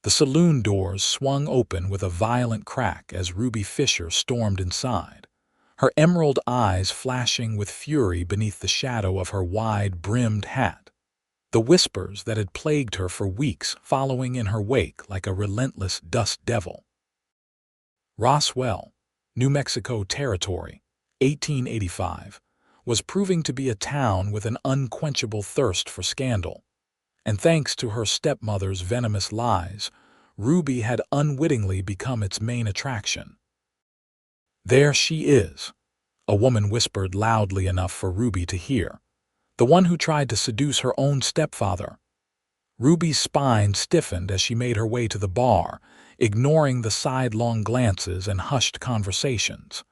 The saloon doors swung open with a violent crack as Ruby Fischer stormed inside, her emerald eyes flashing with fury beneath the shadow of her wide-brimmed hat, the whispers that had plagued her for weeks following in her wake like a relentless dust devil. Roswell, New Mexico Territory, 1885, was proving to be a town with an unquenchable thirst for scandal, and thanks to her stepmother's venomous lies, Ruby had unwittingly become its main attraction. "There she is," a woman whispered loudly enough for Ruby to hear. "The one who tried to seduce her own stepfather." Ruby's spine stiffened as she made her way to the bar, ignoring the sidelong glances and hushed conversations.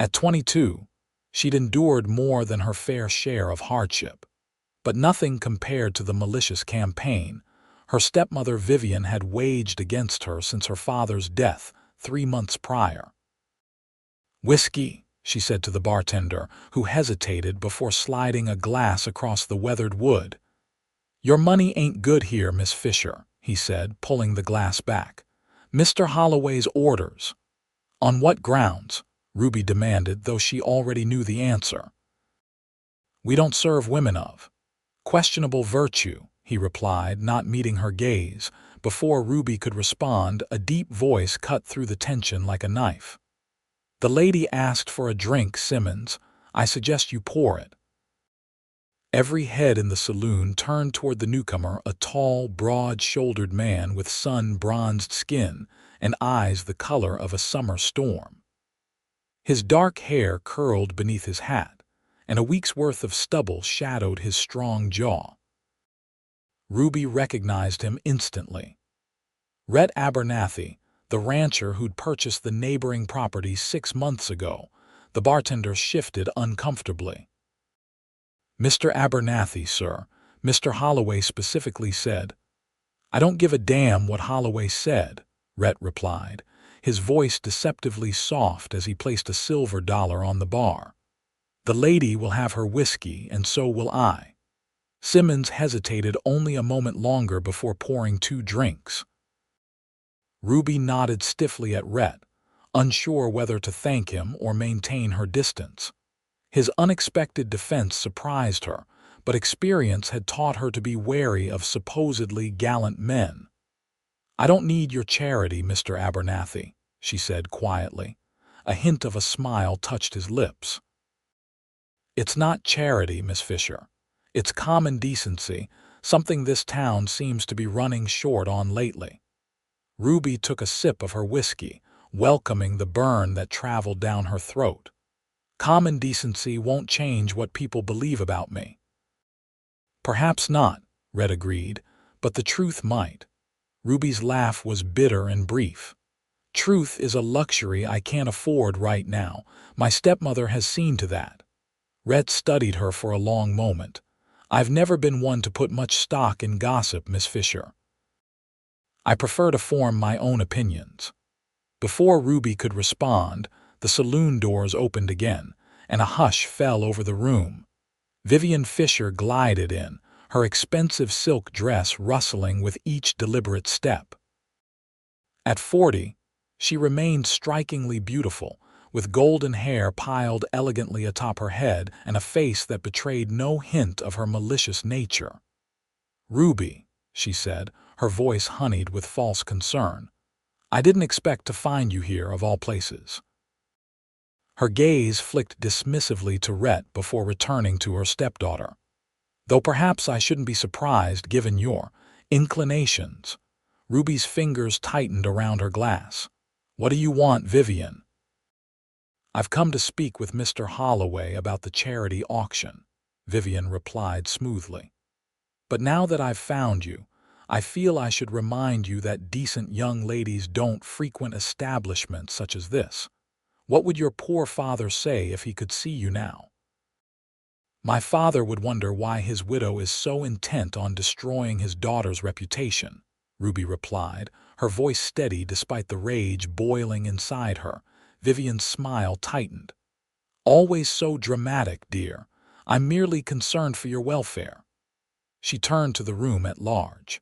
At 22, she'd endured more than her fair share of hardship, but nothing compared to the malicious campaign her stepmother Vivian had waged against her since her father's death 3 months prior. "Whiskey," she said to the bartender, who hesitated before sliding a glass across the weathered wood. "Your money ain't good here, Miss Fischer," he said, pulling the glass back. "Mr. Holloway's orders." "On what grounds?" Ruby demanded, though she already knew the answer. "We don't serve women of questionable virtue," he replied, not meeting her gaze. Before Ruby could respond, a deep voice cut through the tension like a knife. "The lady asked for a drink, Simmons. I suggest you pour it." Every head in the saloon turned toward the newcomer, a tall, broad-shouldered man with sun-bronzed skin and eyes the color of a summer storm. His dark hair curled beneath his hat, and a week's worth of stubble shadowed his strong jaw. Ruby recognized him instantly. Rhett Abernathy, the rancher who'd purchased the neighboring property 6 months ago. The bartender shifted uncomfortably. "Mr. Abernathy, sir. Mr. Holloway specifically said." "I don't give a damn what Holloway said," Rhett replied, his voice deceptively soft as he placed a silver dollar on the bar. "The lady will have her whiskey, and so will I." Simmons hesitated only a moment longer before pouring 2 drinks. Ruby nodded stiffly at Rhett, unsure whether to thank him or maintain her distance. His unexpected defense surprised her, but experience had taught her to be wary of supposedly gallant men. "I don't need your charity, Mr. Abernathy," she said quietly. A hint of a smile touched his lips. "It's not charity, Miss Fischer. It's common decency, something this town seems to be running short on lately." Ruby took a sip of her whiskey, welcoming the burn that traveled down her throat. "Common decency won't change what people believe about me." "Perhaps not," Rhett agreed, "but the truth might." Ruby's laugh was bitter and brief. "Truth is a luxury I can't afford right now. My stepmother has seen to that." Rhett studied her for a long moment. "I've never been one to put much stock in gossip, Miss Fischer. I prefer to form my own opinions." Before Ruby could respond, the saloon doors opened again, and a hush fell over the room. Vivian Fischer glided in, her expensive silk dress rustling with each deliberate step. At 40, she remained strikingly beautiful, with golden hair piled elegantly atop her head and a face that betrayed no hint of her malicious nature. "Ruby," she said, her voice honeyed with false concern, "I didn't expect to find you here of all places." Her gaze flicked dismissively to Rhett before returning to her stepdaughter. "Though perhaps I shouldn't be surprised given your inclinations." Ruby's fingers tightened around her glass. "What do you want, Vivian?" "I've come to speak with Mr. Holloway about the charity auction," Vivian replied smoothly. "But now that I've found you, I feel I should remind you that decent young ladies don't frequent establishments such as this. What would your poor father say if he could see you now?" "My father would wonder why his widow is so intent on destroying his daughter's reputation," Ruby replied, her voice steady despite the rage boiling inside her. Vivian's smile tightened. "Always so dramatic, dear. I'm merely concerned for your welfare." She turned to the room at large.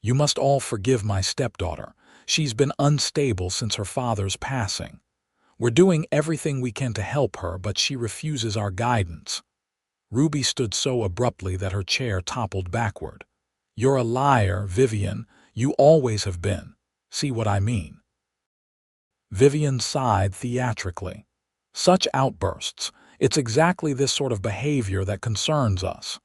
You must all forgive my stepdaughter. She's been unstable since her father's passing. We're doing everything we can to help her, but she refuses our guidance." Ruby stood so abruptly that her chair toppled backward. "You're a liar, Vivian. You always have been. See what I mean?" Vivian sighed theatrically. "Such outbursts. It's exactly this sort of behavior that concerns us."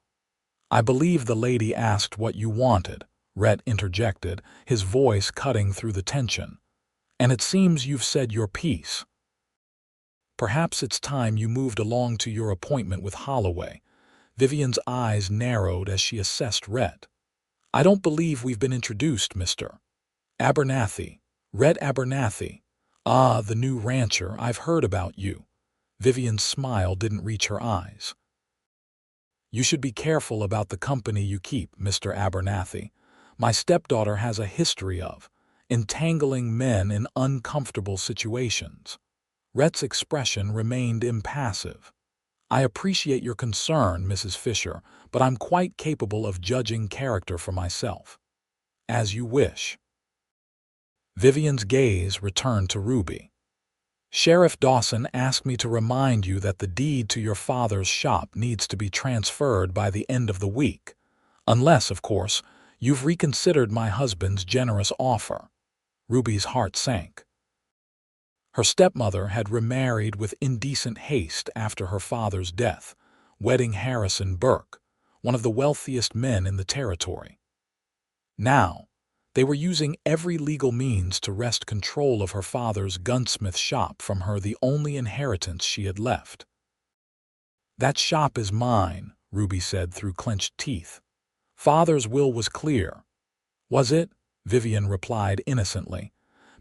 "I believe the lady asked what you wanted," Rhett interjected, his voice cutting through the tension. "And it seems you've said your piece. Perhaps it's time you moved along to your appointment with Holloway." Vivian's eyes narrowed as she assessed Rhett. "I don't believe we've been introduced, Mr. Abernathy. Rhett Abernathy. Ah, the new rancher. I've heard about you." Vivian's smile didn't reach her eyes. "You should be careful about the company you keep, Mr. Abernathy. My stepdaughter has a history of entangling men in uncomfortable situations." Rhett's expression remained impassive. "I appreciate your concern, Mrs. Fischer, but I'm quite capable of judging character for myself." "As you wish." Vivian's gaze returned to Ruby. "Sheriff Dawson asked me to remind you that the deed to your father's shop needs to be transferred by the end of the week. Unless, of course, you've reconsidered my husband's generous offer." Ruby's heart sank. Her stepmother had remarried with indecent haste after her father's death, wedding Harrison Burke, one of the wealthiest men in the territory. Now, they were using every legal means to wrest control of her father's gunsmith shop from her, the only inheritance she had left. "That shop is mine," Ruby said through clenched teeth. "Father's will was clear." "Was it?" Vivian replied innocently.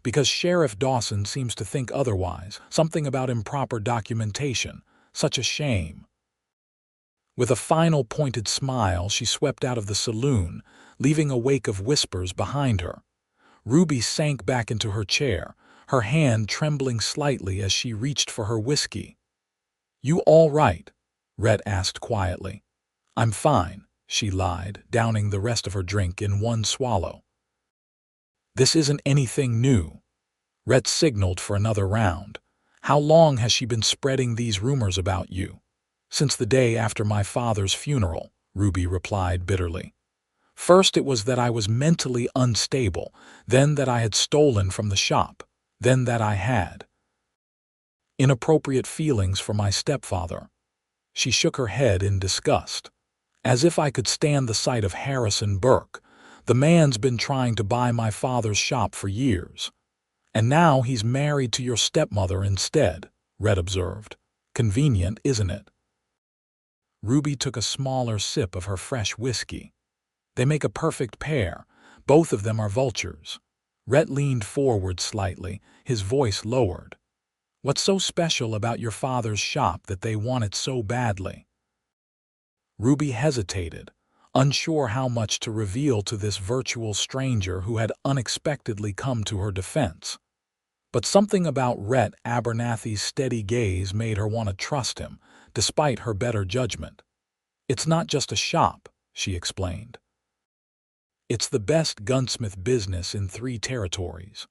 "Because Sheriff Dawson seems to think otherwise. Something about improper documentation. Such a shame." With a final pointed smile, she swept out of the saloon, leaving a wake of whispers behind her. Ruby sank back into her chair, her hand trembling slightly as she reached for her whiskey. "You all right?" Rhett asked quietly. "I'm fine," she lied, downing the rest of her drink in one swallow. "This isn't anything new." Rhett signaled for another round. "How long has she been spreading these rumors about you?" "Since the day after my father's funeral," Ruby replied bitterly. "First it was that I was mentally unstable, then that I had stolen from the shop, then that I had inappropriate feelings for my stepfather." She shook her head in disgust. "As if I could stand the sight of Harrison Burke. The man's been trying to buy my father's shop for years." "And now he's married to your stepmother instead," Rhett observed. "Convenient, isn't it?" Ruby took a smaller sip of her fresh whiskey. "They make a perfect pair. Both of them are vultures." Rhett leaned forward slightly, his voice lowered. "What's so special about your father's shop that they want it so badly?" Ruby hesitated, unsure how much to reveal to this virtual stranger who had unexpectedly come to her defense. But something about Rhett Abernathy's steady gaze made her want to trust him, despite her better judgment. "It's not just a shop," she explained. "It's the best gunsmith business in 3 territories.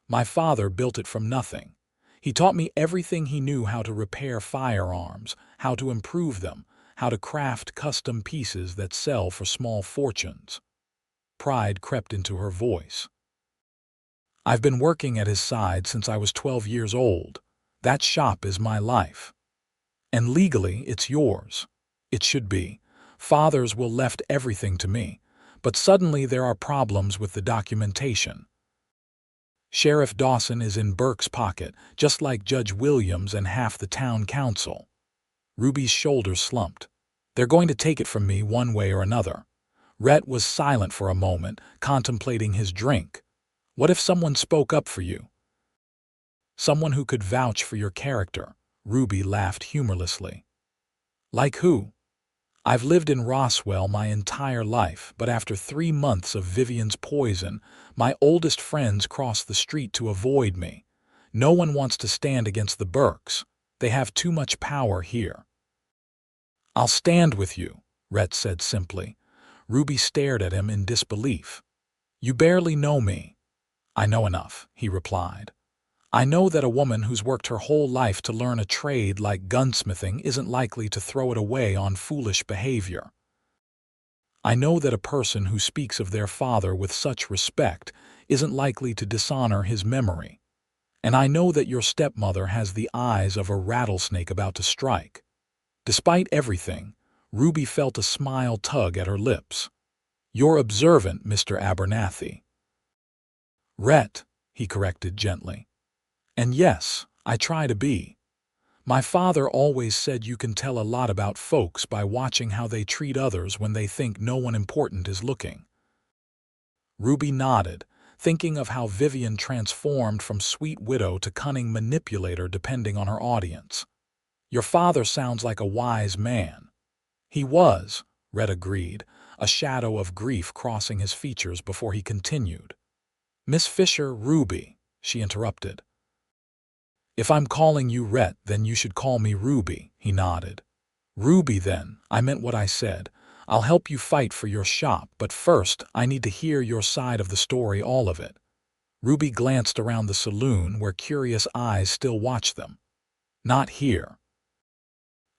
My father built it from nothing. He taught me everything he knew: how to repair firearms, how to improve them, how to craft custom pieces that sell for small fortunes." Pride crept into her voice. "I've been working at his side since I was 12 years old. That shop is my life. And legally, it's yours. It should be. Father's will left everything to me. But suddenly there are problems with the documentation. Sheriff Dawson is in Burke's pocket, just like Judge Williams and half the town council." Ruby's shoulders slumped. "They're going to take it from me one way or another." Rhett was silent for a moment, contemplating his drink. "What if someone spoke up for you?" "Someone who could vouch for your character," Ruby laughed humorlessly. "Like who?" "I've lived in Roswell my entire life, but after 3 months of Vivian's poison, my oldest friends crossed the street to avoid me. No one wants to stand against the Burkes. They have too much power here." "I'll stand with you," Rhett said simply. Ruby stared at him in disbelief. You barely know me. I know enough, he replied. I know that a woman who's worked her whole life to learn a trade like gunsmithing isn't likely to throw it away on foolish behavior. I know that a person who speaks of their father with such respect isn't likely to dishonor his memory. And I know that your stepmother has the eyes of a rattlesnake about to strike. Despite everything, Ruby felt a smile tug at her lips. You're observant, Mr. Abernathy. Rhett, he corrected gently. And yes, I try to be. My father always said you can tell a lot about folks by watching how they treat others when they think no one important is looking. Ruby nodded, thinking of how Vivian transformed from sweet widow to cunning manipulator depending on her audience. Your father sounds like a wise man. He was, Rhett agreed, a shadow of grief crossing his features before he continued. Miss Fischer, Ruby, she interrupted. If I'm calling you Rhett, then you should call me Ruby, he nodded. Ruby, then, I meant what I said. I'll help you fight for your shop, but first I need to hear your side of the story, all of it. Ruby glanced around the saloon where curious eyes still watched them. Not here.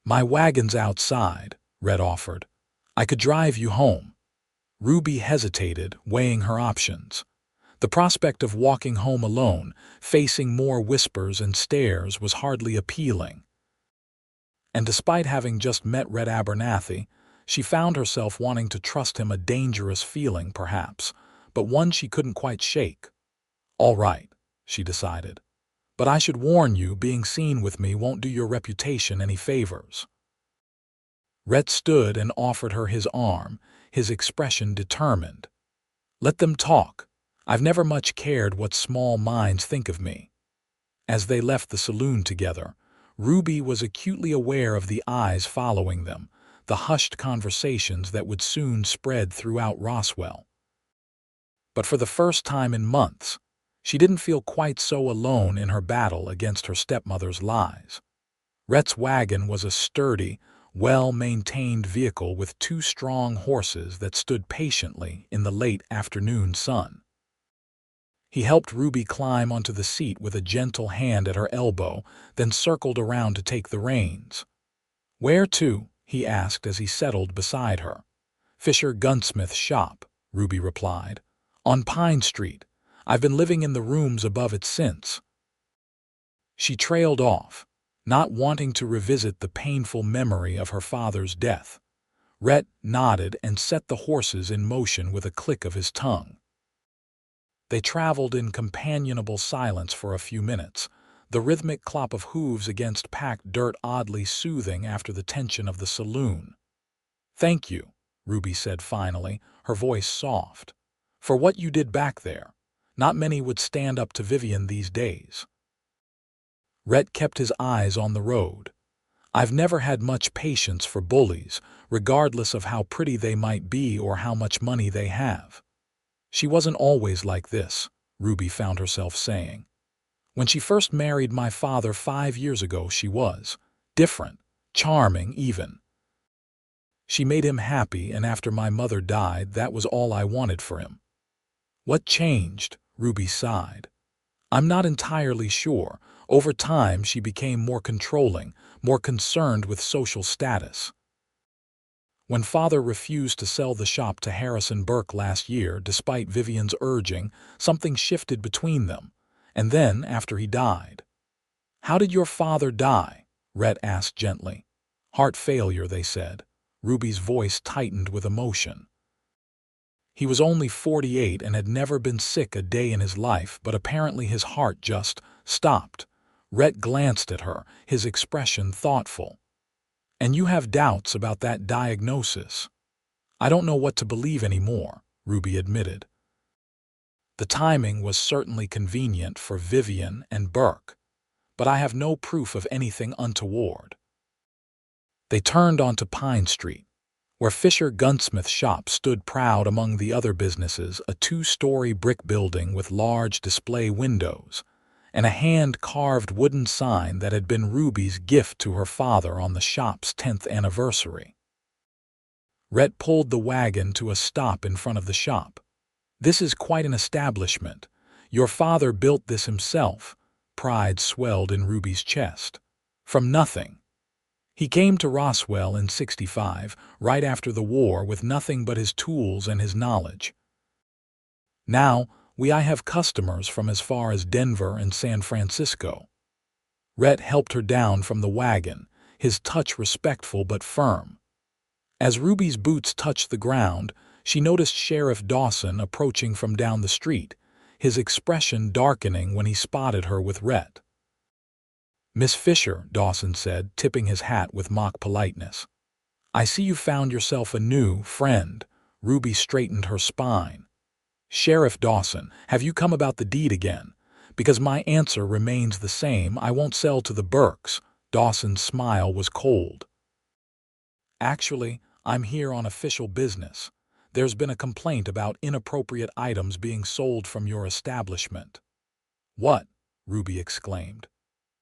My wagon's outside, Rhett offered. I could drive you home. Ruby hesitated, weighing her options. The prospect of walking home alone, facing more whispers and stares, was hardly appealing. And despite having just met Rhett Abernathy, she found herself wanting to trust him, a dangerous feeling, perhaps, but one she couldn't quite shake. All right, she decided. But I should warn you, being seen with me won't do your reputation any favors. Rhett stood and offered her his arm, his expression determined. Let them talk. I've never much cared what small minds think of me. As they left the saloon together, Ruby was acutely aware of the eyes following them, the hushed conversations that would soon spread throughout Roswell. But for the first time in months, she didn't feel quite so alone in her battle against her stepmother's lies. Rhett's wagon was a sturdy, well-maintained vehicle with 2 strong horses that stood patiently in the late afternoon sun. He helped Ruby climb onto the seat with a gentle hand at her elbow, then circled around to take the reins. Where to? He asked as he settled beside her. Fischer gunsmith shop, Ruby replied. On Pine Street. I've been living in the rooms above it since. She trailed off, not wanting to revisit the painful memory of her father's death. Rhett nodded and set the horses in motion with a click of his tongue. They traveled in companionable silence for a few minutes, the rhythmic clop of hooves against packed dirt oddly soothing after the tension of the saloon. Thank you, Ruby said finally, her voice soft. For what you did back there. Not many would stand up to Vivian these days. Rhett kept his eyes on the road. I've never had much patience for bullies, regardless of how pretty they might be or how much money they have. She wasn't always like this, Ruby found herself saying. When she first married my father 5 years ago, she was different, charming even. She made him happy, and after my mother died, that was all I wanted for him. What changed? Ruby sighed. I'm not entirely sure. Over time, she became more controlling, more concerned with social status. When father refused to sell the shop to Harrison Burke last year, despite Vivian's urging, something shifted between them. And then, after he died. How did your father die? Rhett asked gently. Heart failure, they said. Ruby's voice tightened with emotion. He was only 48 and had never been sick a day in his life, but apparently his heart just stopped. Rhett glanced at her, his expression thoughtful. And you have doubts about that diagnosis? I don't know what to believe anymore, Ruby admitted. The timing was certainly convenient for Vivian and Burke, but I have no proof of anything untoward. They turned onto Pine Street, where Fischer gunsmith shop stood proud among the other businesses, a 2-story brick building with large display windows, and a hand-carved wooden sign that had been Ruby's gift to her father on the shop's 10th anniversary. Rhett pulled the wagon to a stop in front of the shop. This is quite an establishment. Your father built this himself. Pride swelled in Ruby's chest. From nothing. He came to Roswell in '65, right after the war, with nothing but his tools and his knowledge. Now, I have customers from as far as Denver and San Francisco. Rhett helped her down from the wagon, his touch respectful but firm. As Ruby's boots touched the ground, she noticed Sheriff Dawson approaching from down the street, his expression darkening when he spotted her with Rhett. "Miss Fischer," Dawson said, tipping his hat with mock politeness. "I see you found yourself a new friend." Ruby straightened her spine. "Sheriff Dawson, have you come about the deed again? Because my answer remains the same. I won't sell to the Burkes." Dawson's smile was cold. "Actually, I'm here on official business. There's been a complaint about inappropriate items being sold from your establishment." "What?" Ruby exclaimed.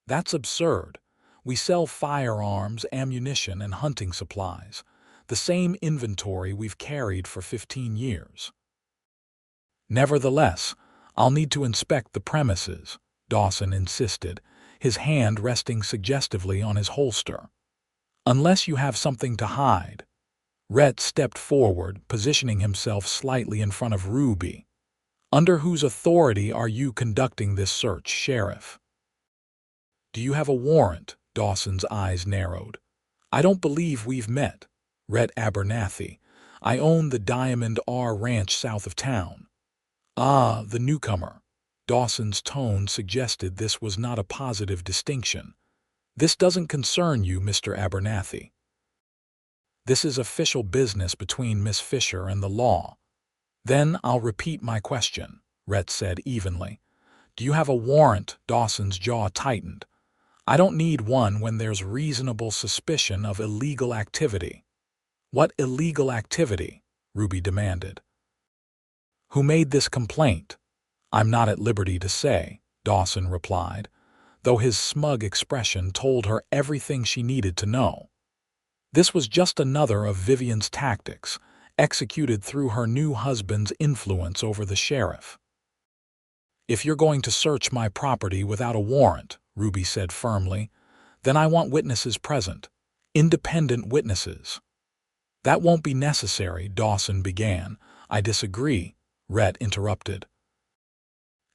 "That's absurd. We sell firearms, ammunition, and hunting supplies, the same inventory we've carried for 15 years. "Nevertheless, I'll need to inspect the premises," Dawson insisted, his hand resting suggestively on his holster. "Unless you have something to hide." Rhett stepped forward, positioning himself slightly in front of Ruby. "Under whose authority are you conducting this search, Sheriff?" "Do you have a warrant?" Dawson's eyes narrowed. "I don't believe we've met." "Rhett Abernathy. I own the Diamond R Ranch south of town." "Ah, the newcomer." Dawson's tone suggested this was not a positive distinction. "This doesn't concern you, Mr. Abernathy." "This is official business between Miss Fischer and the law." "Then I'll repeat my question," Rhett said evenly. "Do you have a warrant?" Dawson's jaw tightened. "I don't need one when there's reasonable suspicion of illegal activity." "What illegal activity?" Ruby demanded. "Who made this complaint?" "I'm not at liberty to say," Dawson replied, though his smug expression told her everything she needed to know. This was just another of Vivian's tactics, executed through her new husband's influence over the sheriff. "If you're going to search my property without a warrant," Ruby said firmly, "then I want witnesses present. Independent witnesses." "That won't be necessary," Dawson began. "I disagree," Rhett interrupted.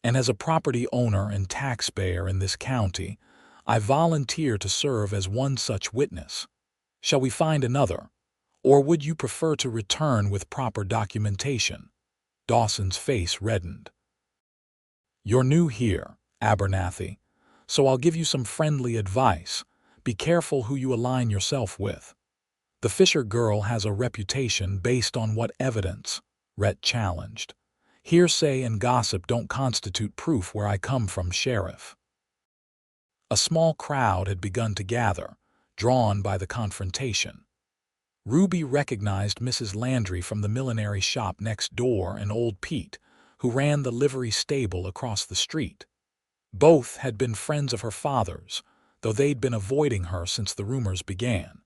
"And as a property owner and taxpayer in this county, I volunteer to serve as one such witness. Shall we find another? Or would you prefer to return with proper documentation?" Dawson's face reddened. "You're new here, Abernathy, so I'll give you some friendly advice. Be careful who you align yourself with. The Fischer girl has a reputation based on what evidence?" Rhett challenged. "Hearsay and gossip don't constitute proof where I come from, Sheriff." A small crowd had begun to gather, drawn by the confrontation. Ruby recognized Mrs. Landry from the millinery shop next door and old Pete, who ran the livery stable across the street. Both had been friends of her father's, though they'd been avoiding her since the rumors began.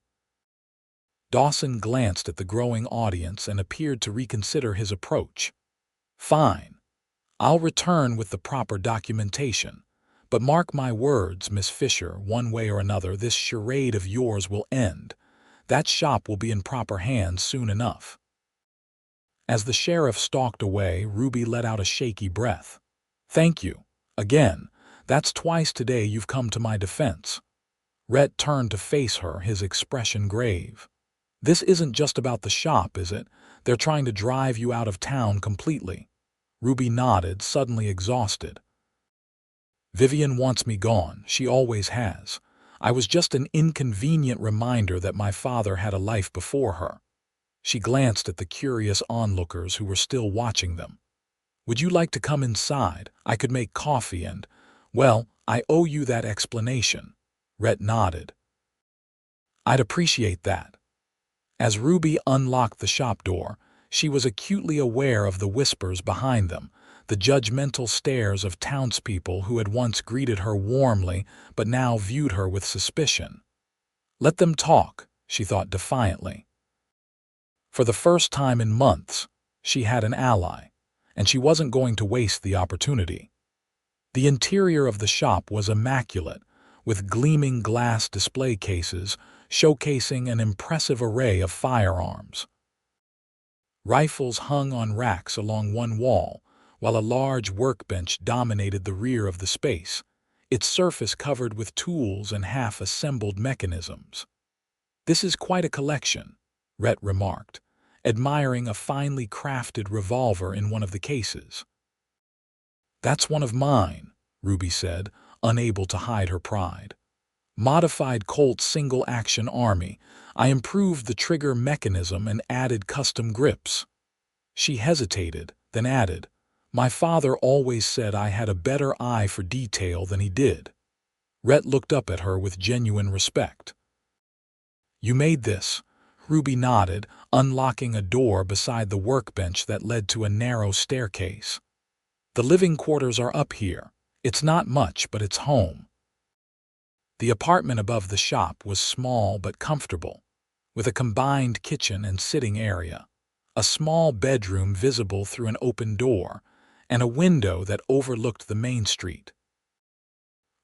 Dawson glanced at the growing audience and appeared to reconsider his approach. "Fine. I'll return with the proper documentation. But mark my words, Miss Fischer, one way or another this charade of yours will end. That shop will be in proper hands soon enough." As the sheriff stalked away, Ruby let out a shaky breath. "Thank you. Again. That's twice today you've come to my defense." Rhett turned to face her, his expression grave. "This isn't just about the shop, is it? They're trying to drive you out of town completely." Ruby nodded, suddenly exhausted. "Vivian wants me gone. She always has. I was just an inconvenient reminder that my father had a life before her." She glanced at the curious onlookers who were still watching them. "Would you like to come inside? I could make coffee and, well, I owe you that explanation." Rhett nodded. "I'd appreciate that." As Ruby unlocked the shop door, she was acutely aware of the whispers behind them, the judgmental stares of townspeople who had once greeted her warmly but now viewed her with suspicion. "Let them talk," she thought defiantly. For the first time in months, she had an ally, and she wasn't going to waste the opportunity. The interior of the shop was immaculate, with gleaming glass display cases showcasing an impressive array of firearms. Rifles hung on racks along one wall, while a large workbench dominated the rear of the space, its surface covered with tools and half-assembled mechanisms. "This is quite a collection," Rhett remarked, admiring a finely crafted revolver in one of the cases. "That's one of mine," Ruby said, unable to hide her pride. "Modified Colt single-action army. I improved the trigger mechanism and added custom grips." She hesitated, then added, "My father always said I had a better eye for detail than he did." Rhett looked up at her with genuine respect. "You made this?" Ruby nodded, unlocking a door beside the workbench that led to a narrow staircase. "The living quarters are up here. It's not much, but it's home." The apartment above the shop was small but comfortable, with a combined kitchen and sitting area, a small bedroom visible through an open door, and a window that overlooked the main street.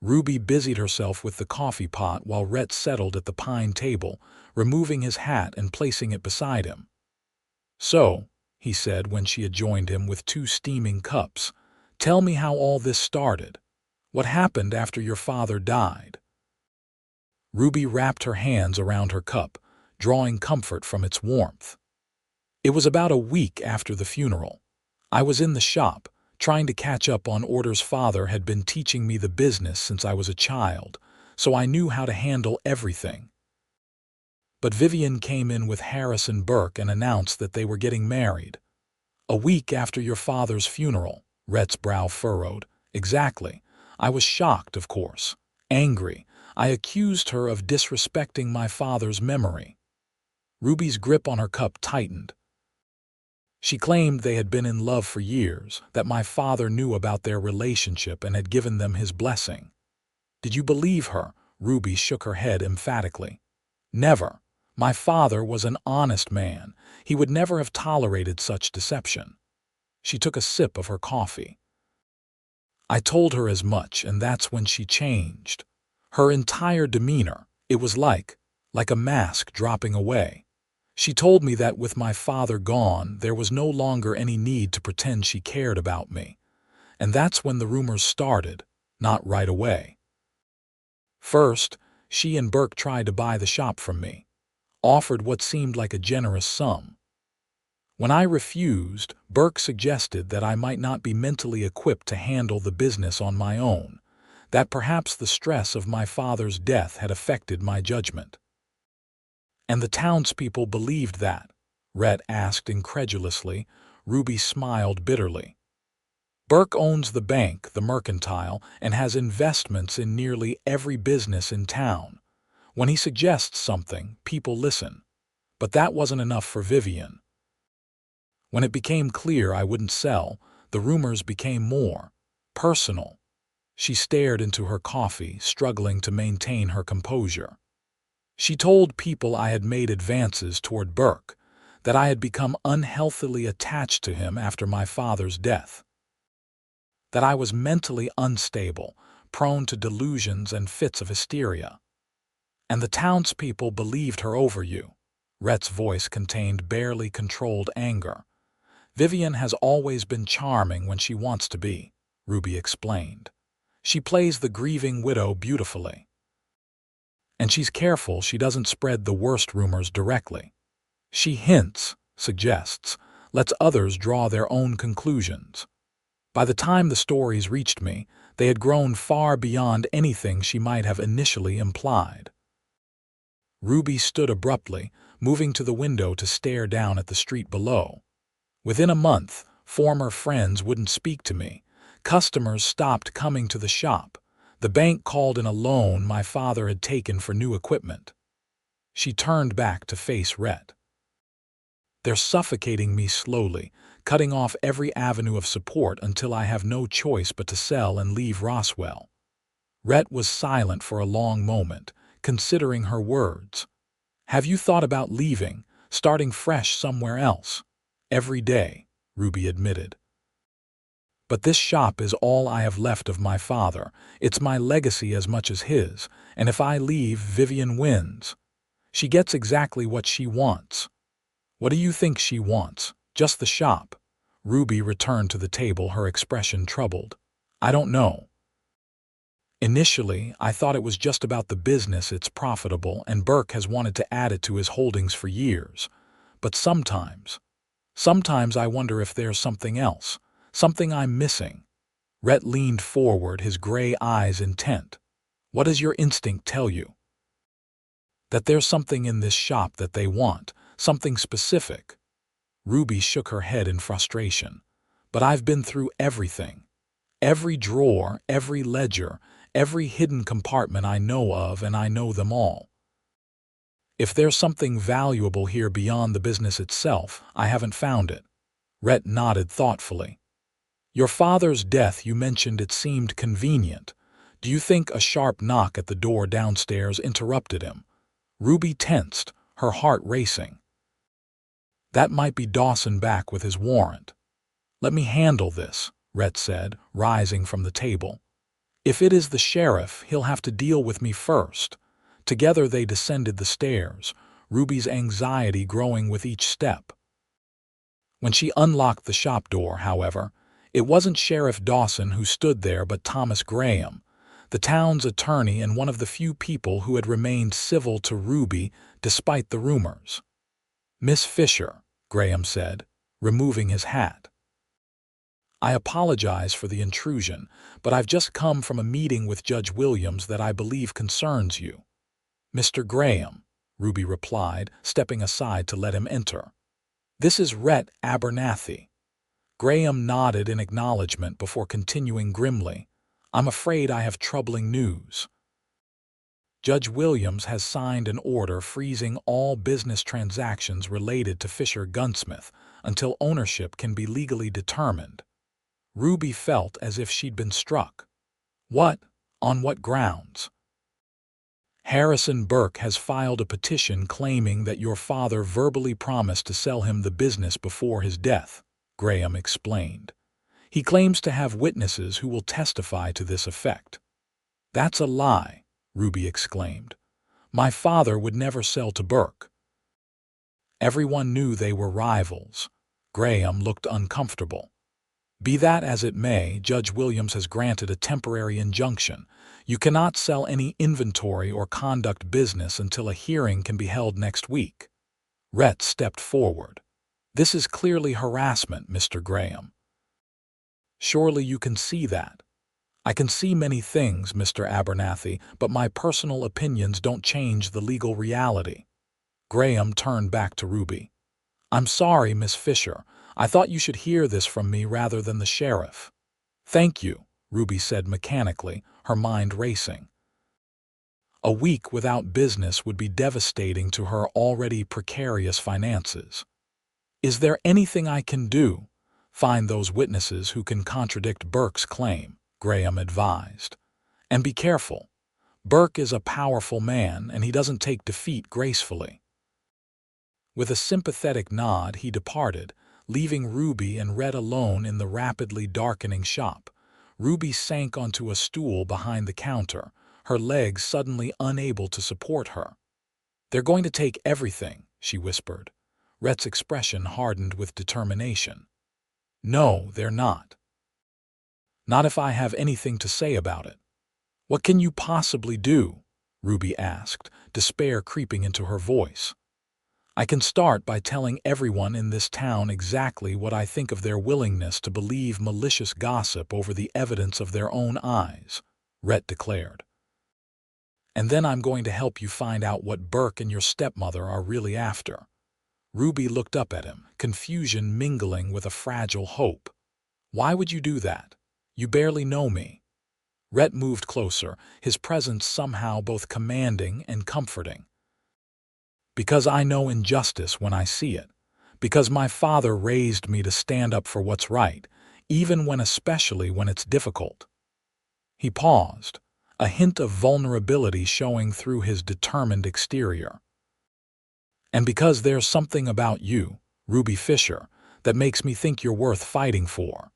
Ruby busied herself with the coffee pot while Rhett settled at the pine table, removing his hat and placing it beside him. "So," he said when she had joined him with 2 steaming cups, "tell me how all this started. What happened after your father died?" Ruby wrapped her hands around her cup, drawing comfort from its warmth. "It was about a week after the funeral. I was in the shop, trying to catch up on orders. Father had been teaching me the business since I was a child, so I knew how to handle everything. But Vivian came in with Harris and Burke and announced that they were getting married. A week after your father's funeral," Rhett's brow furrowed. "Exactly. I was shocked, of course. Angry. I accused her of disrespecting my father's memory." Ruby's grip on her cup tightened. "She claimed they had been in love for years, that my father knew about their relationship and had given them his blessing." "Did you believe her?" Ruby shook her head emphatically. "Never. My father was an honest man. He would never have tolerated such deception." She took a sip of her coffee. "I told her as much, and that's when she changed. Her entire demeanor, it was like a mask dropping away. She told me that with my father gone, there was no longer any need to pretend she cared about me. And that's when the rumors started, not right away. First, she and Burke tried to buy the shop from me, offered what seemed like a generous sum. When I refused, Burke suggested that I might not be mentally equipped to handle the business on my own, that perhaps the stress of my father's death had affected my judgment." "And the townspeople believed that?" Rhett asked incredulously. Ruby smiled bitterly. "Burke owns the bank, the mercantile, and has investments in nearly every business in town. When he suggests something, people listen. But that wasn't enough for Vivian. When it became clear I wouldn't sell, the rumors became more personal." She stared into her coffee, struggling to maintain her composure. "She told people I had made advances toward Burke, that I had become unhealthily attached to him after my father's death, that I was mentally unstable, prone to delusions and fits of hysteria. And the townspeople believed her over you." Rhett's voice contained barely controlled anger. "Vivian has always been charming when she wants to be," Ruby explained. "She plays the grieving widow beautifully. And she's careful she doesn't spread the worst rumors directly. She hints, suggests, lets others draw their own conclusions. By the time the stories reached me, they had grown far beyond anything she might have initially implied." Ruby stood abruptly, moving to the window to stare down at the street below. "Within a month, former friends wouldn't speak to me. Customers stopped coming to the shop. The bank called in a loan my father had taken for new equipment." She turned back to face Rhett. "They're suffocating me slowly, cutting off every avenue of support until I have no choice but to sell and leave Roswell." Rhett was silent for a long moment, considering her words. "Have you thought about leaving, starting fresh somewhere else?" "Every day," Ruby admitted. But this shop is all I have left of my father. It's my legacy as much as his, and if I leave, Vivian wins. She gets exactly what she wants. What do you think she wants? Just the shop? Ruby returned to the table, her expression troubled. I don't know. Initially, I thought it was just about the business, it's profitable, and Burke has wanted to add it to his holdings for years. But sometimes I wonder if there's something else, something I'm missing. Rhett leaned forward, his gray eyes intent. What does your instinct tell you? That there's something in this shop that they want, something specific. Ruby shook her head in frustration. But I've been through everything. Every drawer, every ledger, every hidden compartment I know of, and I know them all. If there's something valuable here beyond the business itself, I haven't found it. Rhett nodded thoughtfully. Your father's death, you mentioned it seemed convenient. Do you think a sharp knock at the door downstairs interrupted him? Ruby tensed, her heart racing. That might be Dawson back with his warrant. Let me handle this, Rhett said, rising from the table. If it is the sheriff, he'll have to deal with me first. Together they descended the stairs, Ruby's anxiety growing with each step. When she unlocked the shop door, however, it wasn't Sheriff Dawson who stood there but Thomas Graham, the town's attorney and one of the few people who had remained civil to Ruby despite the rumors. Miss Fischer, Graham said, removing his hat. I apologize for the intrusion, but I've just come from a meeting with Judge Williams that I believe concerns you. Mr. Graham, Ruby replied, stepping aside to let him enter. This is Rhett Abernathy. Graham nodded in acknowledgement before continuing grimly. I'm afraid I have troubling news. Judge Williams has signed an order freezing all business transactions related to Fischer Gunsmith until ownership can be legally determined. Ruby felt as if she'd been struck. What? On what grounds? Harrison Burke has filed a petition claiming that your father verbally promised to sell him the business before his death, Graham explained. He claims to have witnesses who will testify to this effect. That's a lie, Ruby exclaimed. My father would never sell to Burke. Everyone knew they were rivals. Graham looked uncomfortable. Be that as it may, Judge Williams has granted a temporary injunction. You cannot sell any inventory or conduct business until a hearing can be held next week. Rhett stepped forward. This is clearly harassment, Mr. Graham. Surely you can see that. I can see many things, Mr. Abernathy, but my personal opinions don't change the legal reality. Graham turned back to Ruby. I'm sorry, Miss Fischer. I thought you should hear this from me rather than the sheriff. Thank you, Ruby said mechanically, her mind racing. A week without business would be devastating to her already precarious finances. Is there anything I can do? Find those witnesses who can contradict Burke's claim, Graham advised. And be careful. Burke is a powerful man, and he doesn't take defeat gracefully. With a sympathetic nod, he departed, leaving Ruby and Rhett alone in the rapidly darkening shop. Ruby sank onto a stool behind the counter, her legs suddenly unable to support her. They're going to take everything, she whispered. Rhett's expression hardened with determination. No, they're not. Not if I have anything to say about it. What can you possibly do? Ruby asked, despair creeping into her voice. I can start by telling everyone in this town exactly what I think of their willingness to believe malicious gossip over the evidence of their own eyes, Rhett declared. And then I'm going to help you find out what Burke and your stepmother are really after. Ruby looked up at him, confusion mingling with a fragile hope. Why would you do that? You barely know me. Rhett moved closer, his presence somehow both commanding and comforting. Because I know injustice when I see it. Because my father raised me to stand up for what's right, especially when it's difficult. He paused, a hint of vulnerability showing through his determined exterior. And because there's something about you, Ruby Fischer, that makes me think you're worth fighting for.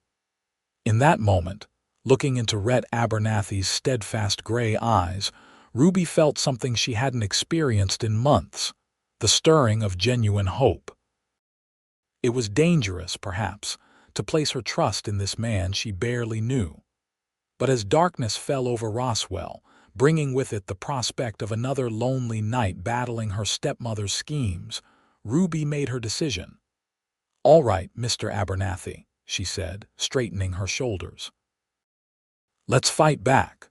In that moment, looking into Rhett Abernathy's steadfast gray eyes, Ruby felt something she hadn't experienced in months, the stirring of genuine hope. It was dangerous, perhaps, to place her trust in this man she barely knew. But as darkness fell over Roswell, bringing with it the prospect of another lonely night battling her stepmother's schemes, Ruby made her decision. "All right, Mr. Abernathy," she said, straightening her shoulders. "Let's fight back."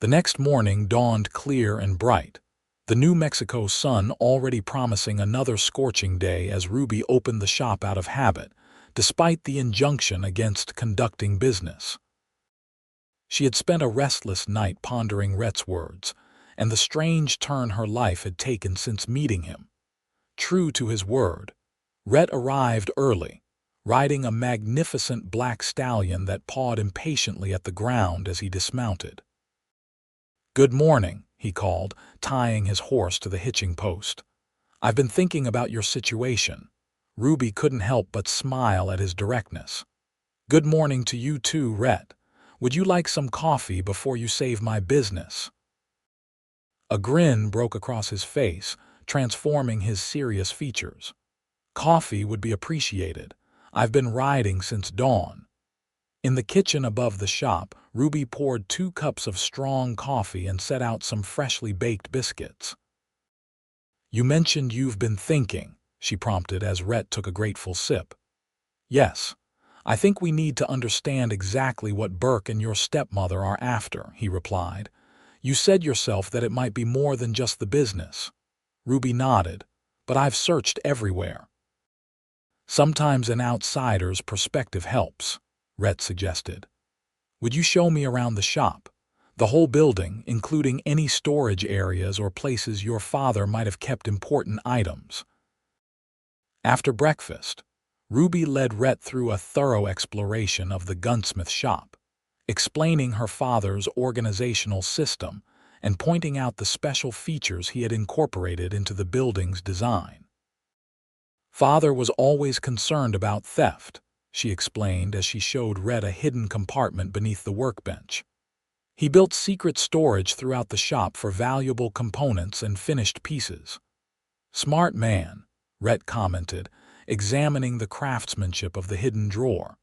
The next morning dawned clear and bright, the New Mexico sun already promising another scorching day as Ruby opened the shop out of habit, despite the injunction against conducting business. She had spent a restless night pondering Rhett's words, and the strange turn her life had taken since meeting him. True to his word, Rhett arrived early, riding a magnificent black stallion that pawed impatiently at the ground as he dismounted. "Good morning," he called, tying his horse to the hitching post. "I've been thinking about your situation." Ruby couldn't help but smile at his directness. "Good morning to you too, Rhett. Would you like some coffee before you save my business?" A grin broke across his face, transforming his serious features. "Coffee would be appreciated. I've been riding since dawn." In the kitchen above the shop, Ruby poured 2 cups of strong coffee and set out some freshly baked biscuits. "You mentioned you've been thinking," she prompted as Rhett took a grateful sip. "Yes. I think we need to understand exactly what Burke and your stepmother are after," he replied. "You said yourself that it might be more than just the business." Ruby nodded. "But I've searched everywhere." "Sometimes an outsider's perspective helps," Rhett suggested. "Would you show me around the shop? The whole building, including any storage areas or places your father might have kept important items." After breakfast, Ruby led Rhett through a thorough exploration of the gunsmith shop, explaining her father's organizational system and pointing out the special features he had incorporated into the building's design. "Father was always concerned about theft," she explained as she showed Rhett a hidden compartment beneath the workbench. "He built secret storage throughout the shop for valuable components and finished pieces." "Smart man," Rhett commented, examining the craftsmanship of the hidden drawer.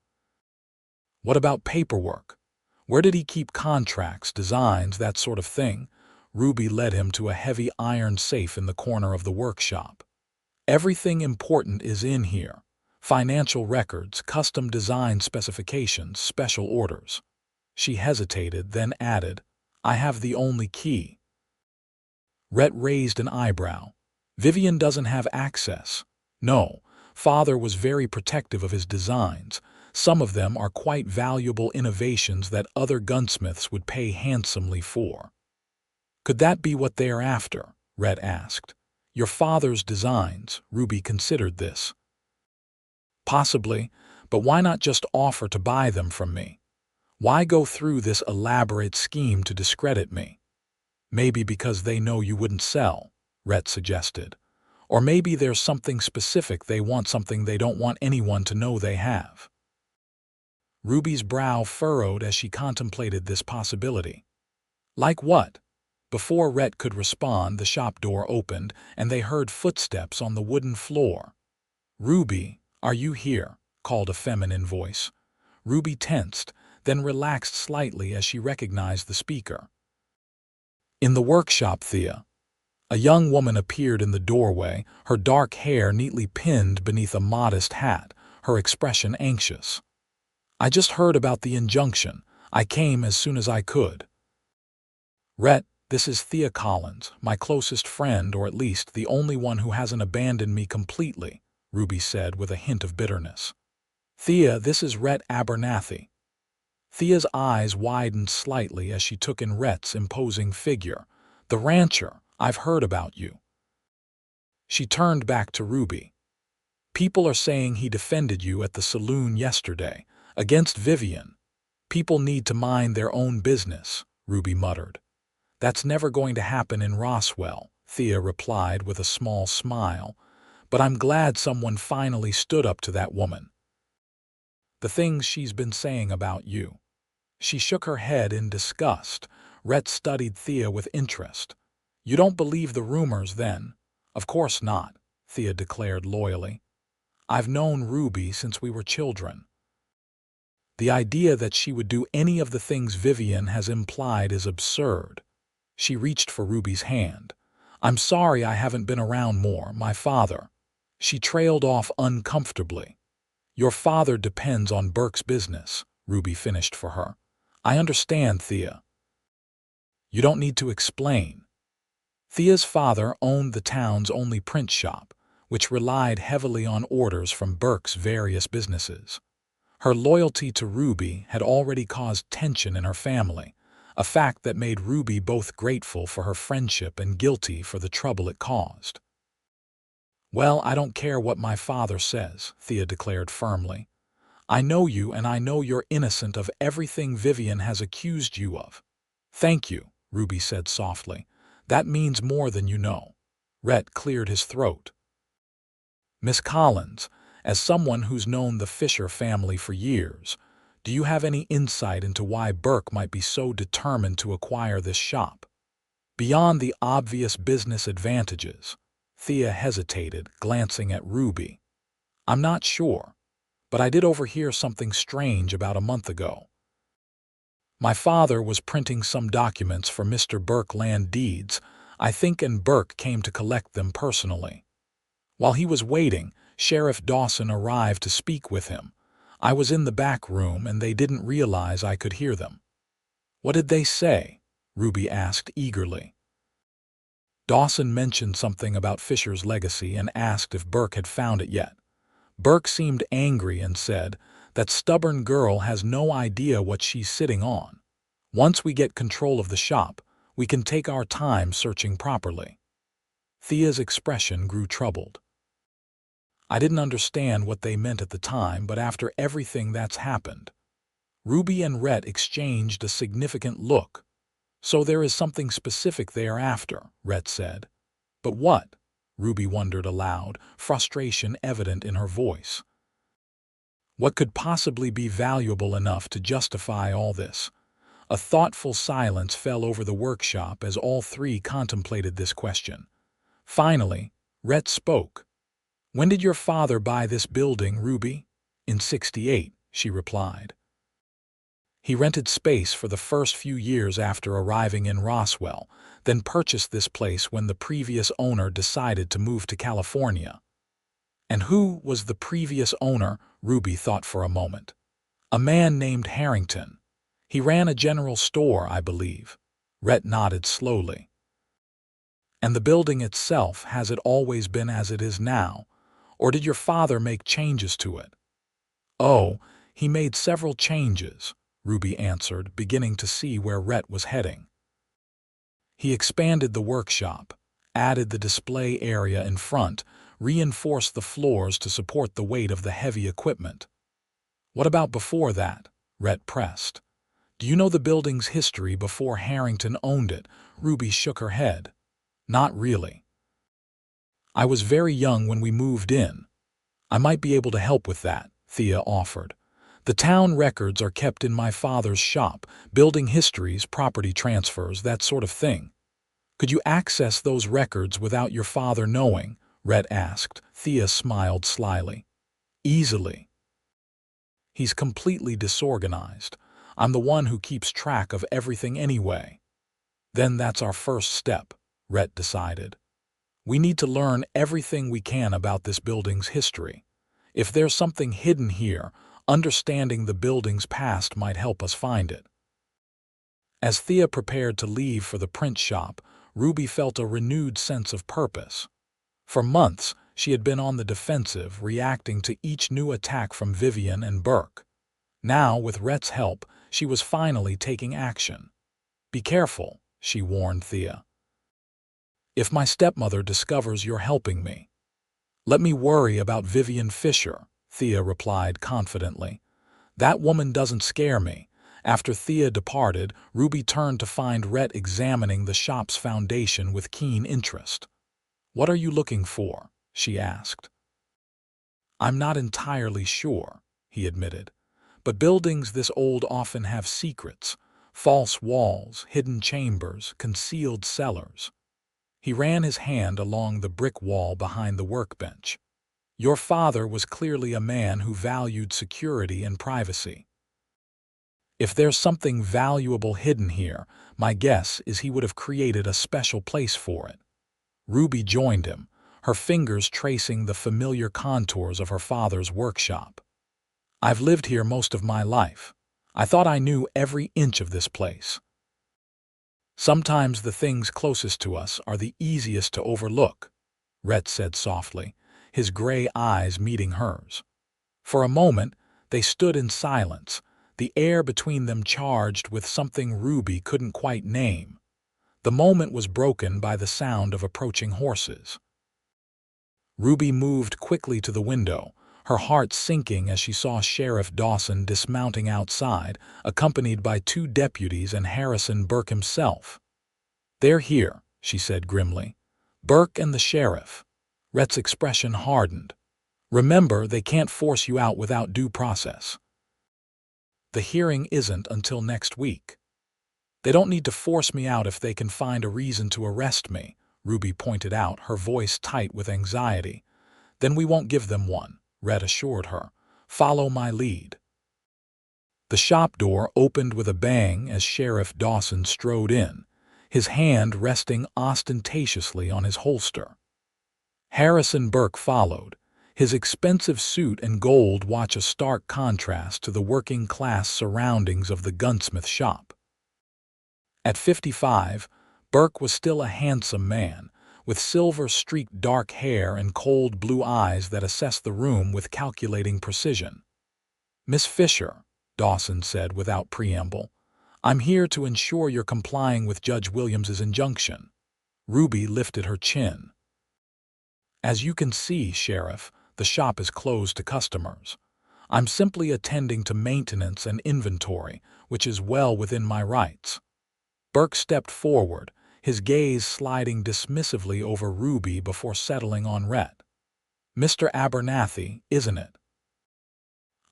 "What about paperwork? Where did he keep contracts, designs, that sort of thing?" Ruby led him to a heavy iron safe in the corner of the workshop. "Everything important is in here. Financial records, custom design specifications, special orders." She hesitated, then added, "I have the only key." Rhett raised an eyebrow. "Vivian doesn't have access." "No, Father was very protective of his designs. Some of them are quite valuable innovations that other gunsmiths would pay handsomely for." "Could that be what they are after?" Rhett asked. "Your father's designs." Ruby considered this. "Possibly, but why not just offer to buy them from me? Why go through this elaborate scheme to discredit me?" "Maybe because they know you wouldn't sell," Rhett suggested. "Or maybe there's something specific they want, something they don't want anyone to know they have." Ruby's brow furrowed as she contemplated this possibility. "Like what?" Before Rhett could respond, the shop door opened, and they heard footsteps on the wooden floor. "Ruby, are you here?" called a feminine voice. Ruby tensed, then relaxed slightly as she recognized the speaker. "In the workshop, Thea." A young woman appeared in the doorway, her dark hair neatly pinned beneath a modest hat, her expression anxious. "I just heard about the injunction. I came as soon as I could." "Rhett, this is Thea Collins, my closest friend, or at least the only one who hasn't abandoned me completely," Ruby said with a hint of bitterness. "Thea, this is Rhett Abernathy." Thea's eyes widened slightly as she took in Rhett's imposing figure. "The rancher, I've heard about you." She turned back to Ruby. "People are saying he defended you at the saloon yesterday, against Vivian." "People need to mind their own business," Ruby muttered. "That's never going to happen in Roswell," Thea replied with a small smile. "But I'm glad someone finally stood up to that woman." The things she's been saying about you." She shook her head in disgust. Rhett studied Thea with interest. "You don't believe the rumors, then?" "Of course not," Thea declared loyally. "I've known Ruby since we were children. The idea that she would do any of the things Vivian has implied is absurd." She reached for Ruby's hand. "I'm sorry I haven't been around more, my father." She trailed off uncomfortably. "Your father depends on Burke's business," Ruby finished for her. "I understand, Thea. You don't need to explain." Thea's father owned the town's only print shop, which relied heavily on orders from Burke's various businesses. Her loyalty to Ruby had already caused tension in her family, a fact that made Ruby both grateful for her friendship and guilty for the trouble it caused. "Well, I don't care what my father says," Thea declared firmly. "I know you, and I know you're innocent of everything Vivian has accused you of." "Thank you," Ruby said softly. "That means more than you know." Rhett cleared his throat. "Miss Collins, as someone who's known the Fischer family for years, do you have any insight into why Burke might be so determined to acquire this shop? Beyond the obvious business advantages." Thea hesitated, glancing at Ruby. "I'm not sure, but I did overhear something strange about a month ago. My father was printing some documents for Mr. Burke land deeds, I think, and Burke came to collect them personally. While he was waiting, Sheriff Dawson arrived to speak with him. I was in the back room and they didn't realize I could hear them." "What did they say?" Ruby asked eagerly. "Dawson mentioned something about Fisher's legacy and asked if Burke had found it yet. Burke seemed angry and said, 'That stubborn girl has no idea what she's sitting on. Once we get control of the shop, we can take our time searching properly.'" Thea's expression grew troubled. "I didn't understand what they meant at the time, but after everything that's happened." Ruby and Rhett exchanged a significant look. "So there is something specific they are after," Rhett said. "But what?" Ruby wondered aloud, frustration evident in her voice. "What could possibly be valuable enough to justify all this?" A thoughtful silence fell over the workshop as all three contemplated this question. Finally, Rhett spoke. "When did your father buy this building, Ruby?" "In '68, she replied. "He rented space for the first few years after arriving in Roswell, then purchased this place when the previous owner decided to move to California." "And who was the previous owner?" Ruby thought for a moment. "A man named Harrington. He ran a general store, I believe." Rhett nodded slowly. "And the building itself, has it always been as it is now, or did your father make changes to it?" "Oh, he made several changes," Ruby answered, beginning to see where Rhett was heading. "He expanded the workshop, added the display area in front, reinforced the floors to support the weight of the heavy equipment." "What about before that?" Rhett pressed. "Do you know the building's history before Harrington owned it?" Ruby shook her head. "Not really. I was very young when we moved in." "I might be able to help with that," Thea offered. "The town records are kept in my father's shop, building histories, property transfers, that sort of thing." "Could you access those records without your father knowing?" Rhett asked. Thea smiled slyly. "Easily. He's completely disorganized. I'm the one who keeps track of everything anyway." "Then that's our first step," Rhett decided. "We need to learn everything we can about this building's history. If there's something hidden here, understanding the building's past might help us find it." As Thea prepared to leave for the print shop, Ruby felt a renewed sense of purpose. For months, she had been on the defensive, reacting to each new attack from Vivian and Burke. Now, with Rhett's help, she was finally taking action. "Be careful," she warned Thea. "If my stepmother discovers you're helping me." "Let me worry about Vivian Fischer," Thea replied confidently. "That woman doesn't scare me." After Thea departed, Ruby turned to find Rhett examining the shop's foundation with keen interest. "What are you looking for?" she asked. "I'm not entirely sure," he admitted. But buildings this old often have secrets, false walls, hidden chambers, concealed cellars. He ran his hand along the brick wall behind the workbench. Your father was clearly a man who valued security and privacy. If there's something valuable hidden here, my guess is he would have created a special place for it. Ruby joined him, her fingers tracing the familiar contours of her father's workshop. I've lived here most of my life. I thought I knew every inch of this place. Sometimes the things closest to us are the easiest to overlook, Rhett said softly, his gray eyes meeting hers. For a moment, they stood in silence, the air between them charged with something Ruby couldn't quite name. The moment was broken by the sound of approaching horses. Ruby moved quickly to the window, her heart sinking as she saw Sheriff Dawson dismounting outside, accompanied by 2 deputies and Harrison Burke himself. "They're here," she said grimly. "Burke and the sheriff." Rhett's expression hardened. "Remember, they can't force you out without due process. The hearing isn't until next week." "They don't need to force me out if they can find a reason to arrest me," Ruby pointed out, her voice tight with anxiety. "Then we won't give them one," Rhett assured her. "Follow my lead." The shop door opened with a bang as Sheriff Dawson strode in, his hand resting ostentatiously on his holster. Harrison Burke followed, his expensive suit and gold watch a stark contrast to the working-class surroundings of the gunsmith shop. At 55, Burke was still a handsome man, with silver-streaked dark hair and cold blue eyes that assessed the room with calculating precision. "Miss Fischer," Dawson said without preamble, "I'm here to ensure you're complying with Judge Williams's injunction." Ruby lifted her chin. "As you can see, Sheriff, the shop is closed to customers. I'm simply attending to maintenance and inventory, which is well within my rights." Burke stepped forward, his gaze sliding dismissively over Ruby before settling on Rhett. "Mr. Abernathy, isn't it?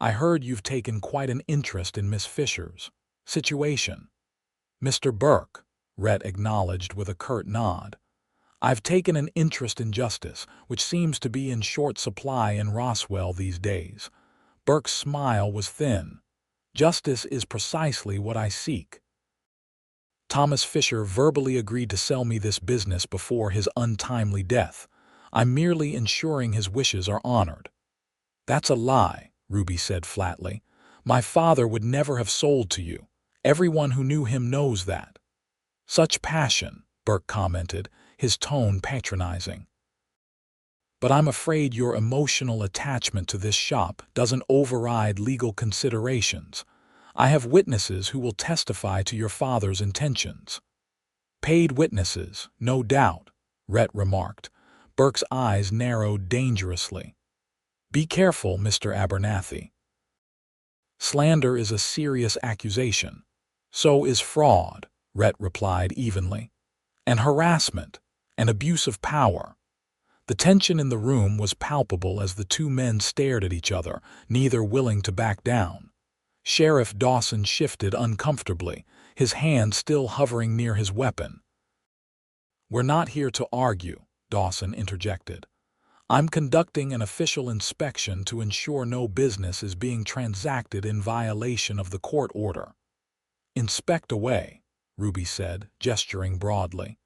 I heard you've taken quite an interest in Miss Fischer's situation." "Mr. Burke," Rhett acknowledged with a curt nod. "I've taken an interest in justice, which seems to be in short supply in Roswell these days." Burke's smile was thin. "Justice is precisely what I seek. Thomas Fischer verbally agreed to sell me this business before his untimely death. I'm merely ensuring his wishes are honored." "That's a lie," Ruby said flatly. "My father would never have sold to you. Everyone who knew him knows that." "Such passion," Burke commented, his tone patronizing. "But I'm afraid your emotional attachment to this shop doesn't override legal considerations. I have witnesses who will testify to your father's intentions." "Paid witnesses, no doubt," Rhett remarked. Burke's eyes narrowed dangerously. "Be careful, Mr. Abernathy. Slander is a serious accusation. So is fraud," Rhett replied evenly. "And harassment, and abuse of power." The tension in the room was palpable as the 2 men stared at each other, neither willing to back down. Sheriff Dawson shifted uncomfortably, his hand still hovering near his weapon. "We're not here to argue," Dawson interjected. "I'm conducting an official inspection to ensure no business is being transacted in violation of the court order." "Inspect away," Ruby said, gesturing broadly.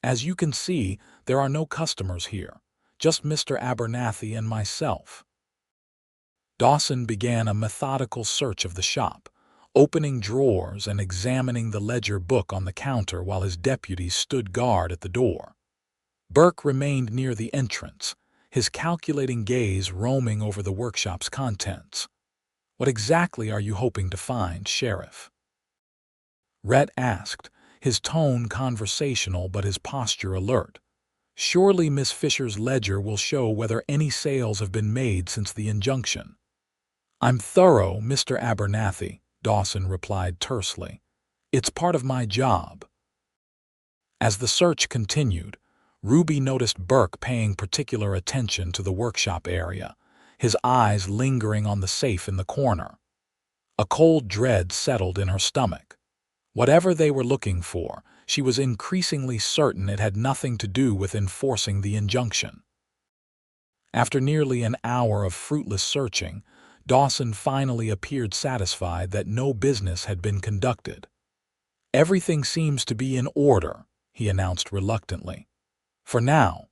"As you can see, there are no customers here, just Mr. Abernathy and myself." Dawson began a methodical search of the shop, opening drawers and examining the ledger book on the counter while his deputies stood guard at the door. Burke remained near the entrance, his calculating gaze roaming over the workshop's contents. "What exactly are you hoping to find, Sheriff?" Rhett asked, his tone conversational but his posture alert. "Surely Miss Fischer's ledger will show whether any sales have been made since the injunction." "I'm thorough, Mr. Abernathy," Dawson replied tersely. "It's part of my job." As the search continued, Ruby noticed Burke paying particular attention to the workshop area, his eyes lingering on the safe in the corner. A cold dread settled in her stomach. Whatever they were looking for, she was increasingly certain it had nothing to do with enforcing the injunction. After nearly an hour of fruitless searching, Dawson finally appeared satisfied that no business had been conducted. "Everything seems to be in order," he announced reluctantly. "For now."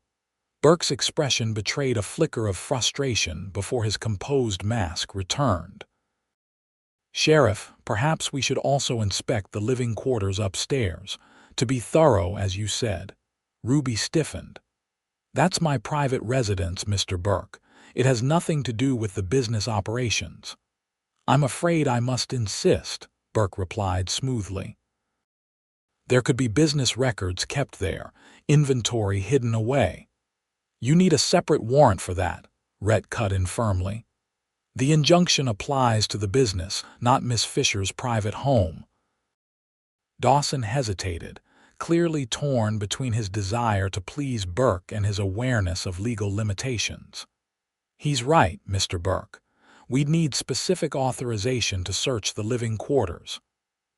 Burke's expression betrayed a flicker of frustration before his composed mask returned. "Sheriff, perhaps we should also inspect the living quarters upstairs, to be thorough, as you said." Ruby stiffened. "That's my private residence, Mr. Burke. It has nothing to do with the business operations." "I'm afraid I must insist," Burke replied smoothly. "There could be business records kept there, inventory hidden away." "You need a separate warrant for that," Rhett cut in firmly. "The injunction applies to the business, not Miss Fisher's private home." Dawson hesitated, clearly torn between his desire to please Burke and his awareness of legal limitations. "He's right, Mr. Burke. We'd need specific authorization to search the living quarters."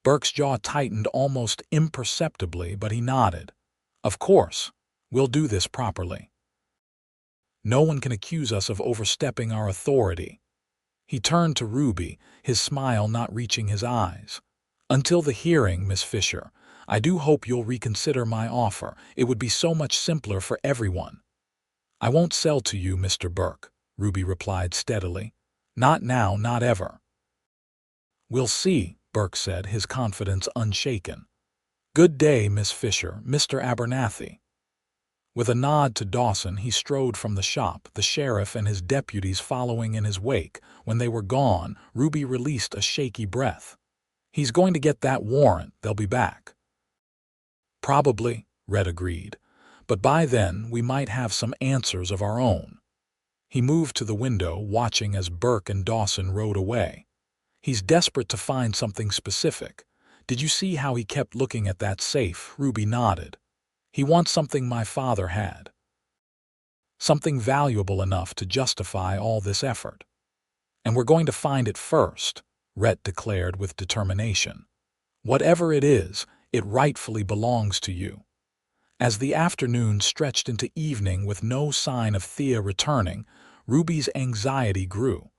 Burke's jaw tightened almost imperceptibly, but he nodded. "Of course, we'll do this properly. No one can accuse us of overstepping our authority." He turned to Ruby, his smile not reaching his eyes. "Until the hearing, Miss Fisher, I do hope you'll reconsider my offer. It would be so much simpler for everyone." "I won't sell to you, Mr. Burke," Ruby replied steadily. "Not now, not ever." "We'll see," Burke said, his confidence unshaken. "Good day, Miss Fisher, Mr. Abernathy." With a nod to Dawson, he strode from the shop, the sheriff and his deputies following in his wake. When they were gone, Ruby released a shaky breath. "He's going to get that warrant. They'll be back." "Probably," Rhett agreed. "But by then, we might have some answers of our own." He moved to the window, watching as Burke and Dawson rode away. "He's desperate to find something specific. Did you see how he kept looking at that safe?" Ruby nodded. "He wants something my father had. Something valuable enough to justify all this effort. And we're going to find it first," Rhett declared with determination. "Whatever it is, it rightfully belongs to you." As the afternoon stretched into evening with no sign of Thea returning, Ruby's anxiety grew.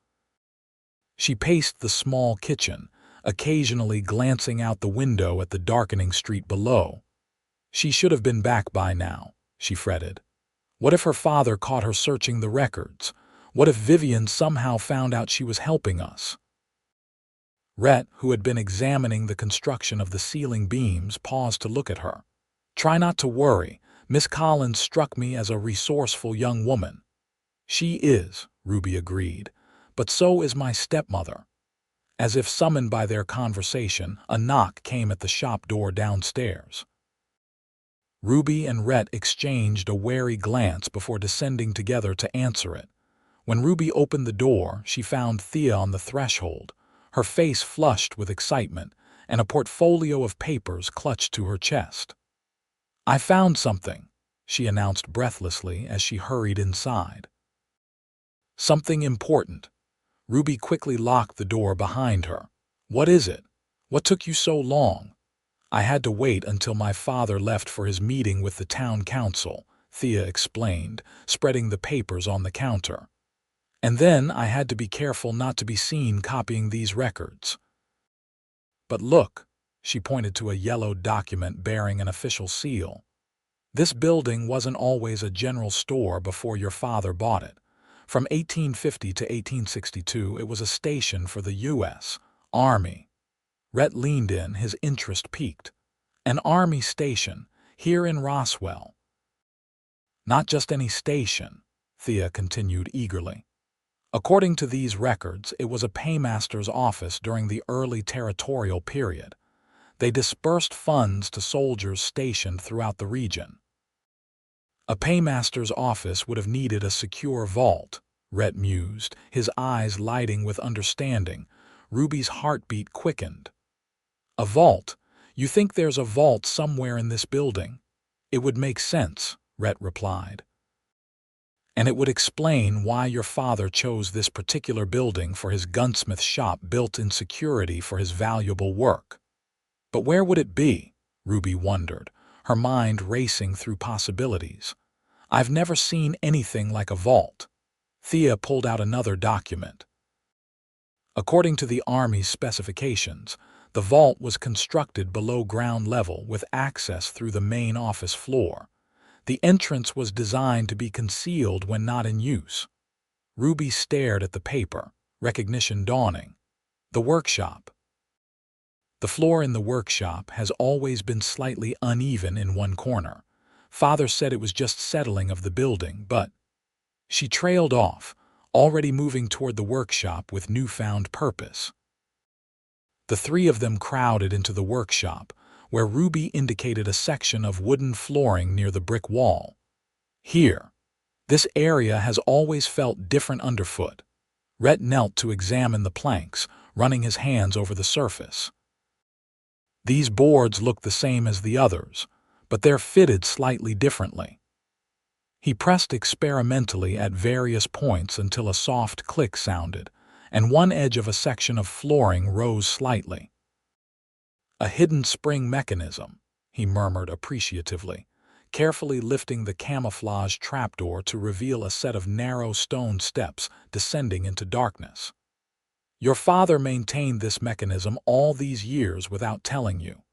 She paced the small kitchen, occasionally glancing out the window at the darkening street below. "She should have been back by now," she fretted. "What if her father caught her searching the records? What if Vivian somehow found out she was helping us?" Rhett, who had been examining the construction of the ceiling beams, paused to look at her. "Try not to worry. Miss Collins struck me as a resourceful young woman." "She is," Ruby agreed, "but so is my stepmother." As if summoned by their conversation, a knock came at the shop door downstairs. Ruby and Rhett exchanged a wary glance before descending together to answer it. When Ruby opened the door, she found Thea on the threshold, her face flushed with excitement, and a portfolio of papers clutched to her chest. "I found something," she announced breathlessly as she hurried inside. "Something important." Ruby quickly locked the door behind her. "What is it? What took you so long?" "I had to wait until my father left for his meeting with the town council," Thea explained, spreading the papers on the counter. "And then I had to be careful not to be seen copying these records." "But look," she pointed to a yellow document bearing an official seal. "This building wasn't always a general store before your father bought it. From 1850 to 1862, it was a station for the U.S. Army." Rhett leaned in, his interest piqued. "An Army station, here in Roswell." "Not just any station," Thea continued eagerly. "According to these records, it was a paymaster's office during the early territorial period. They dispersed funds to soldiers stationed throughout the region." "A paymaster's office would have needed a secure vault," Rhett mused, his eyes lighting with understanding. Ruby's heartbeat quickened. "A vault? You think there's a vault somewhere in this building?" "It would make sense," Rhett replied. And it would explain why your father chose this particular building for his gunsmith shop built in security for his valuable work. But where would it be? Ruby wondered, her mind racing through possibilities. I've never seen anything like a vault. Thea pulled out another document. According to the Army's specifications, the vault was constructed below ground level with access through the main office floor. The entrance was designed to be concealed when not in use. Ruby stared at the paper, recognition dawning. The workshop. The floor in the workshop has always been slightly uneven in one corner. Father said it was just settling of the building, but... She trailed off, already moving toward the workshop with newfound purpose. The three of them crowded into the workshop, where Ruby indicated a section of wooden flooring near the brick wall. Here. This area has always felt different underfoot. Rhett knelt to examine the planks, running his hands over the surface. These boards look the same as the others, but they're fitted slightly differently. He pressed experimentally at various points until a soft click sounded, and one edge of a section of flooring rose slightly. A hidden spring mechanism, he murmured appreciatively, carefully lifting the camouflage trapdoor to reveal a set of narrow stone steps descending into darkness. Your father maintained this mechanism all these years without telling you.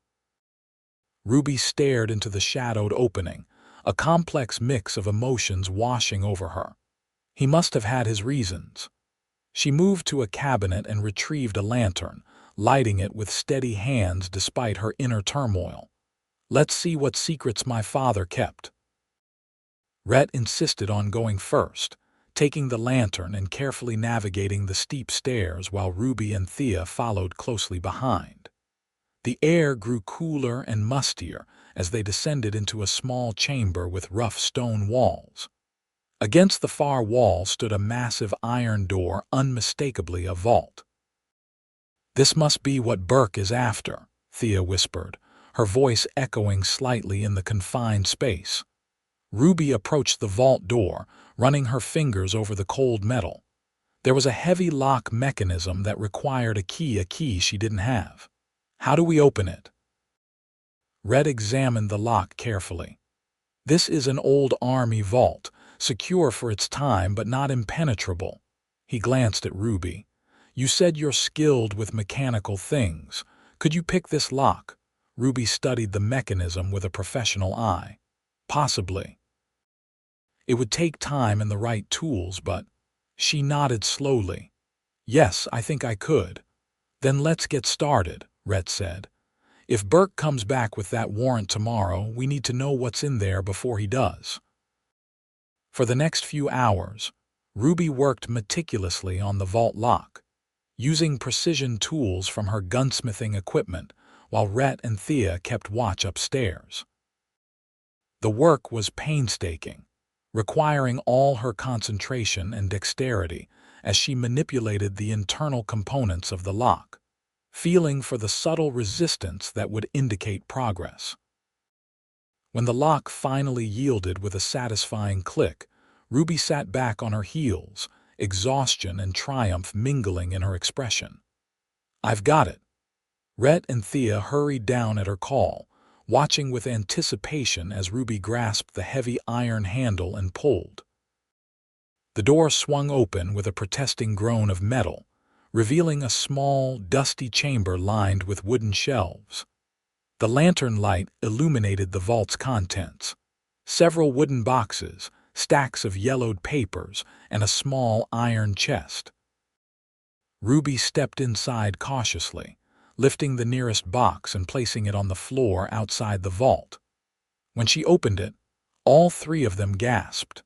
Ruby stared into the shadowed opening, a complex mix of emotions washing over her. He must have had his reasons. She moved to a cabinet and retrieved a lantern, lighting it with steady hands despite her inner turmoil. Let's see what secrets my father kept. Rhett insisted on going first, taking the lantern and carefully navigating the steep stairs while Ruby and Thea followed closely behind. The air grew cooler and mustier as they descended into a small chamber with rough stone walls. Against the far wall stood a massive iron door, unmistakably a vault. "This must be what Burke is after," Thea whispered, her voice echoing slightly in the confined space. Ruby approached the vault door, running her fingers over the cold metal. There was a heavy lock mechanism that required a key she didn't have. "How do we open it?" Rhett examined the lock carefully. "This is an old Army vault, secure for its time but not impenetrable." He glanced at Ruby. "You said you're skilled with mechanical things. Could you pick this lock?" Ruby studied the mechanism with a professional eye. "Possibly. It would take time and the right tools, but..." She nodded slowly. "Yes, I think I could." "Then let's get started," Rhett said. "If Burke comes back with that warrant tomorrow, we need to know what's in there before he does." For the next few hours, Ruby worked meticulously on the vault lock, using precision tools from her gunsmithing equipment, while Rhett and Thea kept watch upstairs. The work was painstaking, requiring all her concentration and dexterity as she manipulated the internal components of the lock, feeling for the subtle resistance that would indicate progress. When the lock finally yielded with a satisfying click, Ruby sat back on her heels, exhaustion and triumph mingling in her expression. "I've got it." Rhett and Thea hurried down at her call, watching with anticipation as Ruby grasped the heavy iron handle and pulled. The door swung open with a protesting groan of metal, revealing a small, dusty chamber lined with wooden shelves. The lantern light illuminated the vault's contents: several wooden boxes, stacks of yellowed papers, and a small iron chest. Ruby stepped inside cautiously, lifting the nearest box and placing it on the floor outside the vault. When she opened it, all three of them gasped.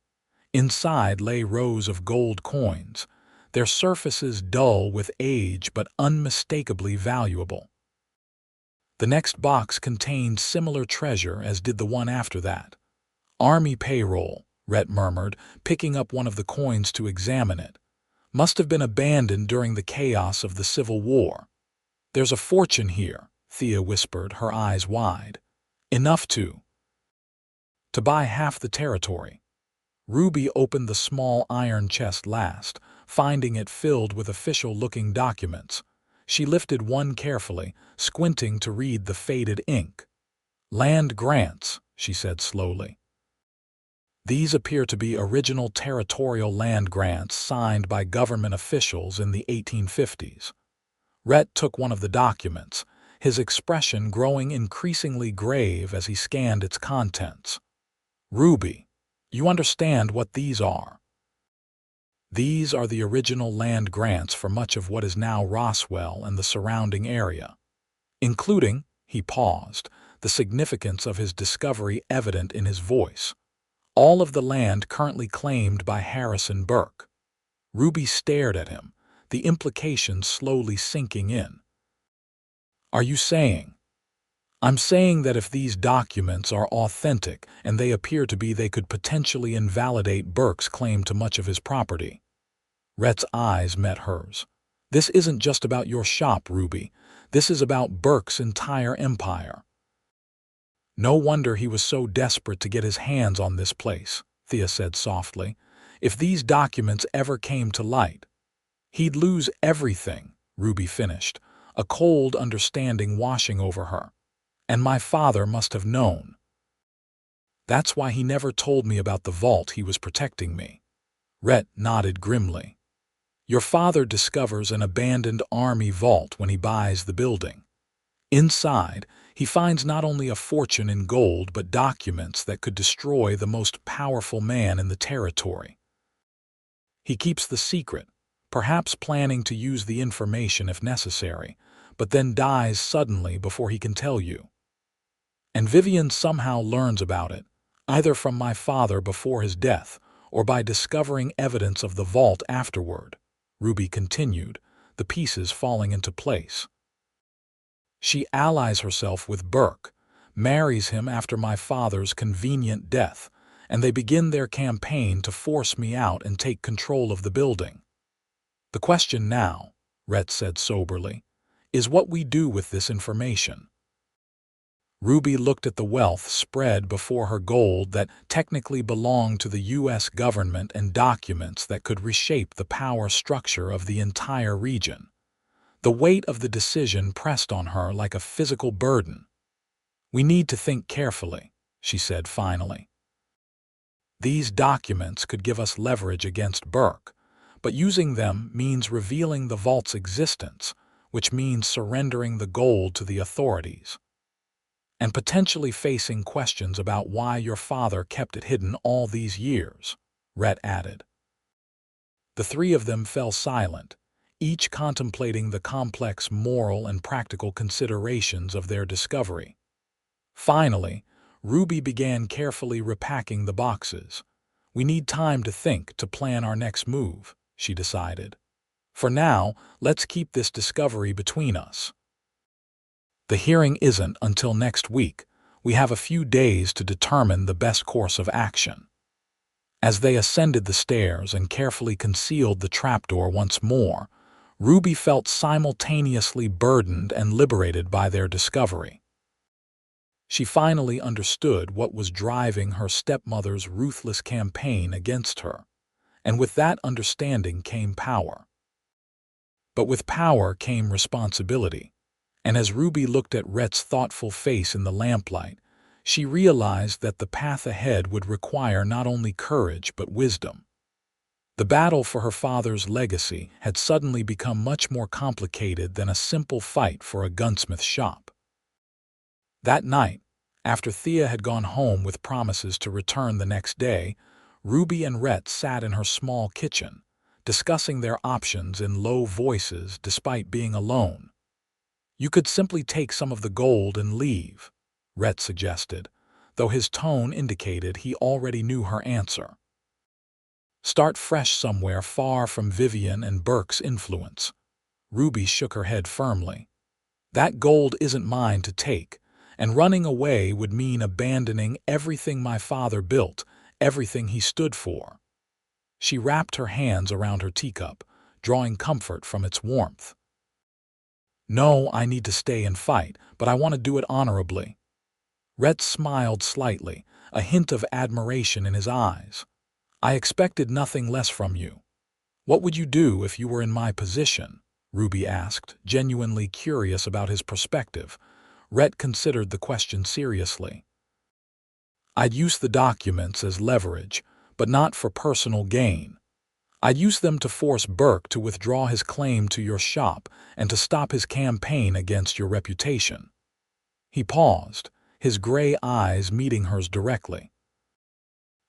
Inside lay rows of gold coins, their surfaces dull with age but unmistakably valuable. The next box contained similar treasure as did the one after that. "Army payroll," Rhett murmured, picking up one of the coins to examine it. "Must have been abandoned during the chaos of the Civil War." "There's a fortune here," Thea whispered, her eyes wide. "Enough to buy half the territory." Ruby opened the small iron chest last, finding it filled with official-looking documents. She lifted one carefully, squinting to read the faded ink. "Land grants," she said slowly. "These appear to be original territorial land grants signed by government officials in the 1850s. Rhett took one of the documents, his expression growing increasingly grave as he scanned its contents. "Ruby, you understand what these are? These are the original land grants for much of what is now Roswell and the surrounding area, including," he paused, the significance of his discovery evident in his voice, "all of the land currently claimed by Harrison Burke." Ruby stared at him, the implications slowly sinking in. "Are you saying—" "I'm saying that if these documents are authentic, and they appear to be, they could potentially invalidate Burke's claim to much of his property." Rhett's eyes met hers. "This isn't just about your shop, Ruby. This is about Burke's entire empire." "No wonder he was so desperate to get his hands on this place," Thea said softly. "If these documents ever came to light, he'd lose everything," Ruby finished, a cold understanding washing over her. "And my father must have known. That's why he never told me about the vault he was protecting me." Rhett nodded grimly. "Your father discovers an abandoned army vault when he buys the building. Inside, he finds not only a fortune in gold but documents that could destroy the most powerful man in the territory. He keeps the secret, perhaps planning to use the information if necessary, but then dies suddenly before he can tell you. And Vivian somehow learns about it, either from my father before his death or by discovering evidence of the vault afterward," Ruby continued, the pieces falling into place. "She allies herself with Burke, marries him after my father's convenient death, and they begin their campaign to force me out and take control of the building. The question now," Rhett said soberly, "is what we do with this information." Ruby looked at the wealth spread before her, gold that technically belonged to the U.S. government and documents that could reshape the power structure of the entire region. The weight of the decision pressed on her like a physical burden. "We need to think carefully," she said finally. "These documents could give us leverage against Burke, but using them means revealing the vault's existence, which means surrendering the gold to the authorities. And potentially facing questions about why your father kept it hidden all these years," Rhett added. The three of them fell silent, each contemplating the complex moral and practical considerations of their discovery. Finally, Ruby began carefully repacking the boxes. "We need time to think, to plan our next move," she decided. "For now, let's keep this discovery between us. The hearing isn't until next week. We have a few days to determine the best course of action." As they ascended the stairs and carefully concealed the trapdoor once more, Ruby felt simultaneously burdened and liberated by their discovery. She finally understood what was driving her stepmother's ruthless campaign against her, and with that understanding came power. But with power came responsibility. And as Ruby looked at Rhett's thoughtful face in the lamplight, she realized that the path ahead would require not only courage but wisdom. The battle for her father's legacy had suddenly become much more complicated than a simple fight for a gunsmith shop. That night, after Thea had gone home with promises to return the next day, Ruby and Rhett sat in her small kitchen, discussing their options in low voices despite being alone. "You could simply take some of the gold and leave," Rhett suggested, though his tone indicated he already knew her answer. "Start fresh somewhere far from Vivian and Burke's influence." Ruby shook her head firmly. "That gold isn't mine to take, and running away would mean abandoning everything my father built, everything he stood for." She wrapped her hands around her teacup, drawing comfort from its warmth. "No, I need to stay and fight, but I want to do it honorably." Rhett smiled slightly, a hint of admiration in his eyes. I expected nothing less from you. What would you do if you were in my position? Ruby asked, genuinely curious about his perspective. Rhett considered the question seriously. I'd use the documents as leverage, but not for personal gain. I'd use them to force Burke to withdraw his claim to your shop and to stop his campaign against your reputation. He paused, his gray eyes meeting hers directly.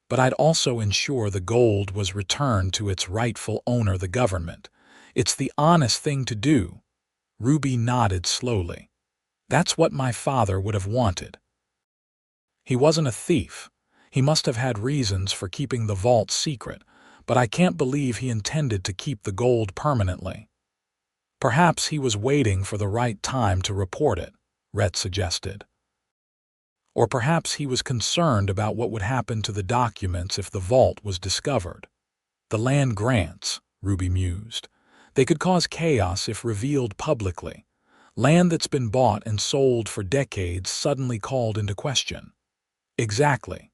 But I'd also ensure the gold was returned to its rightful owner, the government. It's the honest thing to do. Ruby nodded slowly. That's what my father would have wanted. He wasn't a thief. He must have had reasons for keeping the vault secret, but I can't believe he intended to keep the gold permanently. Perhaps he was waiting for the right time to report it, Rhett suggested. Or perhaps he was concerned about what would happen to the documents if the vault was discovered. The land grants, Ruby mused. They could cause chaos if revealed publicly. Land that's been bought and sold for decades suddenly called into question. Exactly.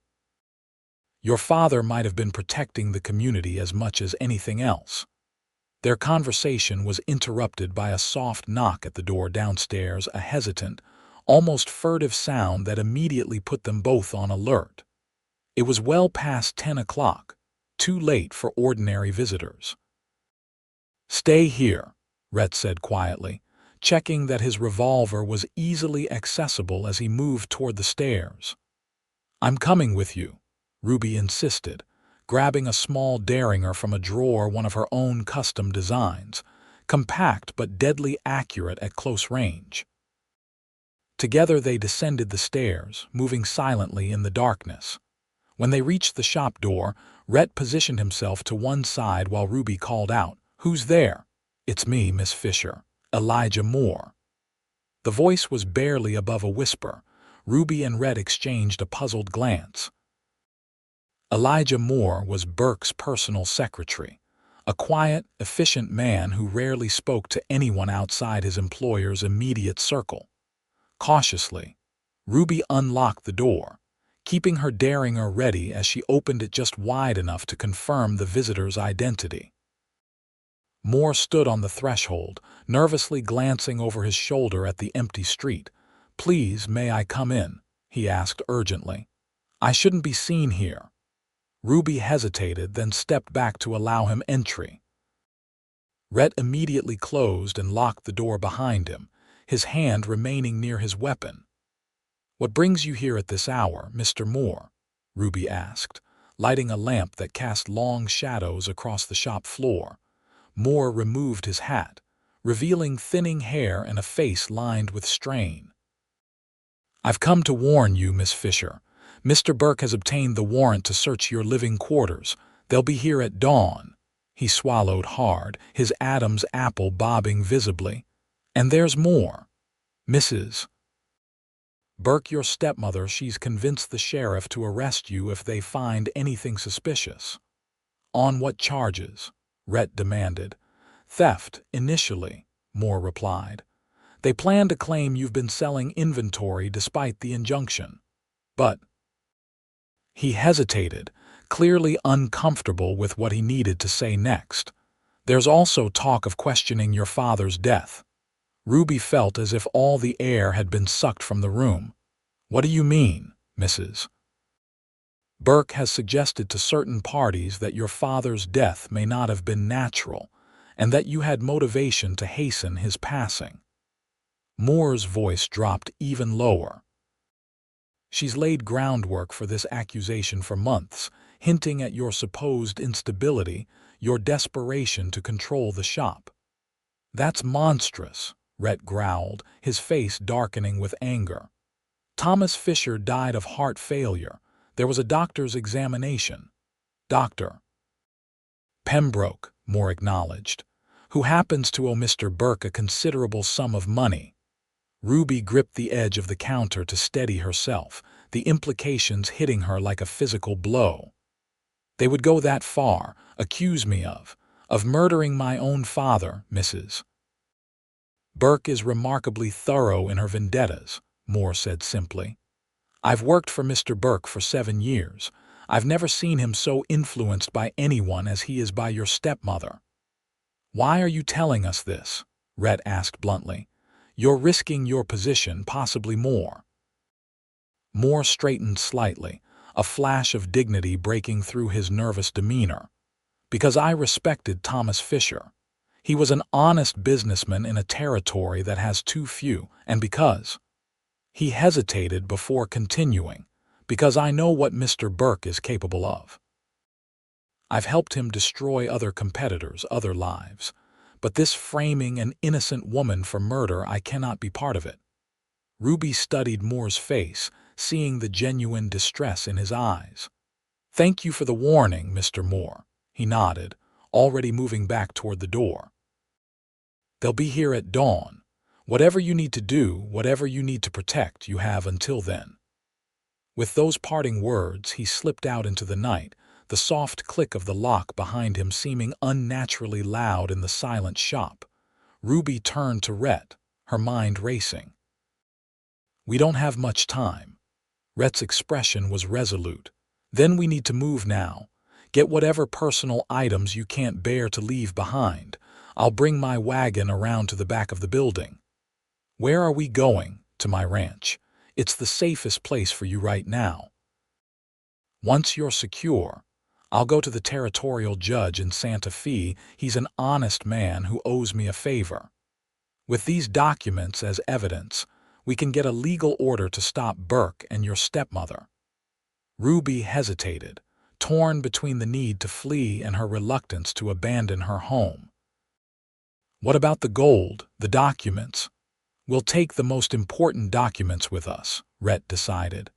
Your father might have been protecting the community as much as anything else. Their conversation was interrupted by a soft knock at the door downstairs, a hesitant, almost furtive sound that immediately put them both on alert. It was well past 10 o'clock, too late for ordinary visitors. Stay here, Rhett said quietly, checking that his revolver was easily accessible as he moved toward the stairs. I'm coming with you, Ruby insisted, grabbing a small derringer from a drawer, one of her own custom designs, compact but deadly accurate at close range. Together they descended the stairs, moving silently in the darkness. When they reached the shop door, Rhett positioned himself to one side while Ruby called out, "Who's there?" "It's me, Miss Fischer, Elijah Moore." The voice was barely above a whisper. Ruby and Rhett exchanged a puzzled glance. Elijah Moore was Burke's personal secretary, a quiet, efficient man who rarely spoke to anyone outside his employer's immediate circle. Cautiously, Ruby unlocked the door, keeping her derringer ready as she opened it just wide enough to confirm the visitor's identity. Moore stood on the threshold, nervously glancing over his shoulder at the empty street. "Please, may I come in?" he asked urgently. "I shouldn't be seen here." Ruby hesitated, then stepped back to allow him entry. Rhett immediately closed and locked the door behind him, his hand remaining near his weapon. "What brings you here at this hour, Mr. Moore?" Ruby asked, lighting a lamp that cast long shadows across the shop floor. Moore removed his hat, revealing thinning hair and a face lined with strain. "I've come to warn you, Miss Fischer. Mr. Burke has obtained the warrant to search your living quarters. They'll be here at dawn." He swallowed hard, his Adam's apple bobbing visibly. "And there's more. Mrs. Burke, your stepmother, she's convinced the sheriff to arrest you if they find anything suspicious." "On what charges?" Rhett demanded. "Theft, initially," Moore replied. "They plan to claim you've been selling inventory despite the injunction. But—" He hesitated, clearly uncomfortable with what he needed to say next. "There's also talk of questioning your father's death." Ruby felt as if all the air had been sucked from the room. "What do you mean, Mrs.? Burke has suggested to certain parties that your father's death may not have been natural, and that you had motivation to hasten his passing." Moore's voice dropped even lower. "She's laid groundwork for this accusation for months, hinting at your supposed instability, your desperation to control the shop." "That's monstrous," Rhett growled, his face darkening with anger. "Thomas Fischer died of heart failure. There was a doctor's examination." "Dr. Pembroke," Moore acknowledged, "who happens to owe Mr. Burke a considerable sum of money." Ruby gripped the edge of the counter to steady herself, the implications hitting her like a physical blow. "They would go that far, accuse me of murdering my own father, Mrs. Burke is remarkably thorough in her vendettas," Moore said simply. "I've worked for Mr. Burke for 7 years. I've never seen him so influenced by anyone as he is by your stepmother." "Why are you telling us this?" Rhett asked bluntly. "You're risking your position, possibly more." Moore straightened slightly, a flash of dignity breaking through his nervous demeanor. "Because I respected Thomas Fischer. He was an honest businessman in a territory that has too few, and because—" He hesitated before continuing, "because I know what Mr. Burke is capable of. I've helped him destroy other competitors, other lives. But this framing an innocent woman for murder, I cannot be part of it." Ruby studied Moore's face, seeing the genuine distress in his eyes. "Thank you for the warning, Mr. Moore," he nodded, already moving back toward the door. "They'll be here at dawn. Whatever you need to do, whatever you need to protect, you have until then." With those parting words, he slipped out into the night, the soft click of the lock behind him seeming unnaturally loud in the silent shop. Ruby turned to Rhett, her mind racing. "We don't have much time." Rhett's expression was resolute. "Then we need to move now. Get whatever personal items you can't bear to leave behind. I'll bring my wagon around to the back of the building." "Where are we going?" "To my ranch. It's the safest place for you right now. Once you're secure, I'll go to the territorial judge in Santa Fe. He's an honest man who owes me a favor. With these documents as evidence, we can get a legal order to stop Burke and your stepmother." Ruby hesitated, torn between the need to flee and her reluctance to abandon her home. "What about the gold, the documents?" "We'll take the most important documents with us," Rhett decided.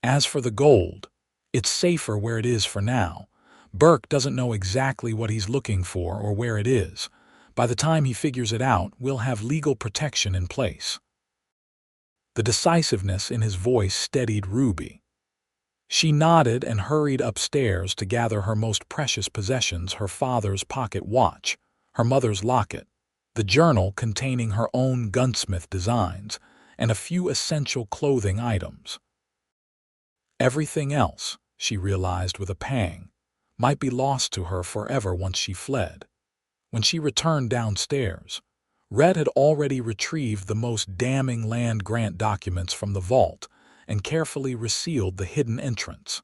"As for the gold, it's safer where it is for now. Burke doesn't know exactly what he's looking for or where it is. By the time he figures it out, we'll have legal protection in place." The decisiveness in his voice steadied Ruby. She nodded and hurried upstairs to gather her most precious possessions: her father's pocket watch, her mother's locket, the journal containing her own gunsmith designs, and a few essential clothing items. Everything else, she realized with a pang, might be lost to her forever once she fled. When she returned downstairs, Rhett had already retrieved the most damning land grant documents from the vault and carefully resealed the hidden entrance.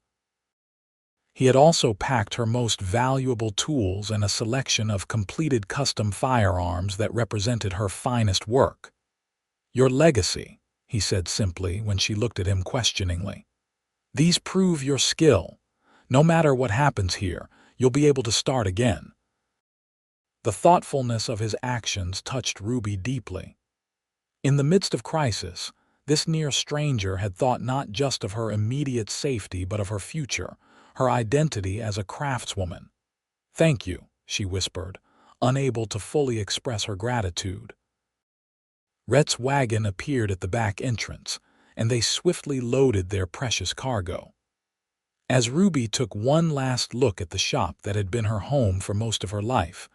He had also packed her most valuable tools and a selection of completed custom firearms that represented her finest work. "Your legacy," he said simply when she looked at him questioningly. "These prove your skill. No matter what happens here, you'll be able to start again." The thoughtfulness of his actions touched Ruby deeply. In the midst of crisis, this near stranger had thought not just of her immediate safety but of her future, her identity as a craftswoman. "Thank you," she whispered, unable to fully express her gratitude. Rhett's wagon appeared at the back entrance, and they swiftly loaded their precious cargo. As Ruby took one last look at the shop that had been her home for most of her life,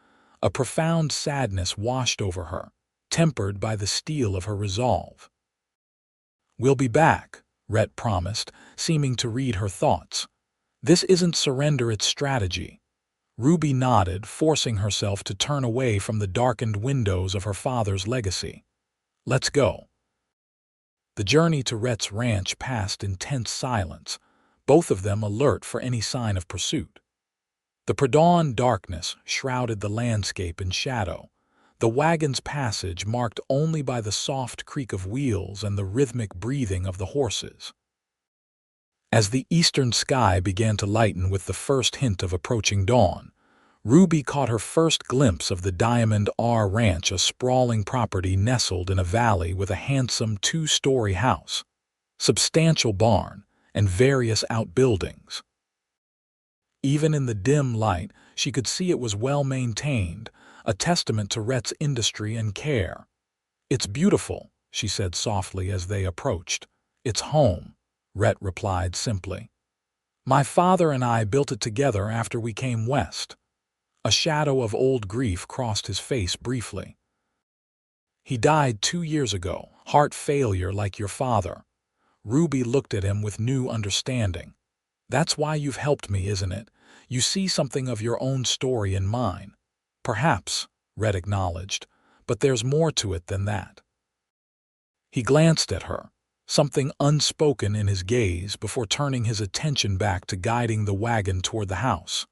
a profound sadness washed over her, tempered by the steel of her resolve. "We'll be back," Rhett promised, seeming to read her thoughts. "This isn't surrender, it's strategy." Ruby nodded, forcing herself to turn away from the darkened windows of her father's legacy. "Let's go." The journey to Rhett's ranch passed in tense silence, both of them alert for any sign of pursuit. The pre-dawn darkness shrouded the landscape in shadow, the wagon's passage marked only by the soft creak of wheels and the rhythmic breathing of the horses. As the eastern sky began to lighten with the first hint of approaching dawn, Ruby caught her first glimpse of the Diamond R Ranch, a sprawling property nestled in a valley with a handsome two-story house, substantial barn, and various outbuildings. Even in the dim light, she could see it was well maintained, a testament to Rhett's industry and care. "It's beautiful," she said softly as they approached. "It's home," Rhett replied simply. "My father and I built it together after we came west." A shadow of old grief crossed his face briefly. "He died 2 years ago, heart failure like your father." Ruby looked at him with new understanding. That's why you've helped me, isn't it? You see something of your own story in mine. Perhaps, Rhett acknowledged, but there's more to it than that. He glanced at her, something unspoken in his gaze before turning his attention back to guiding the wagon toward the house.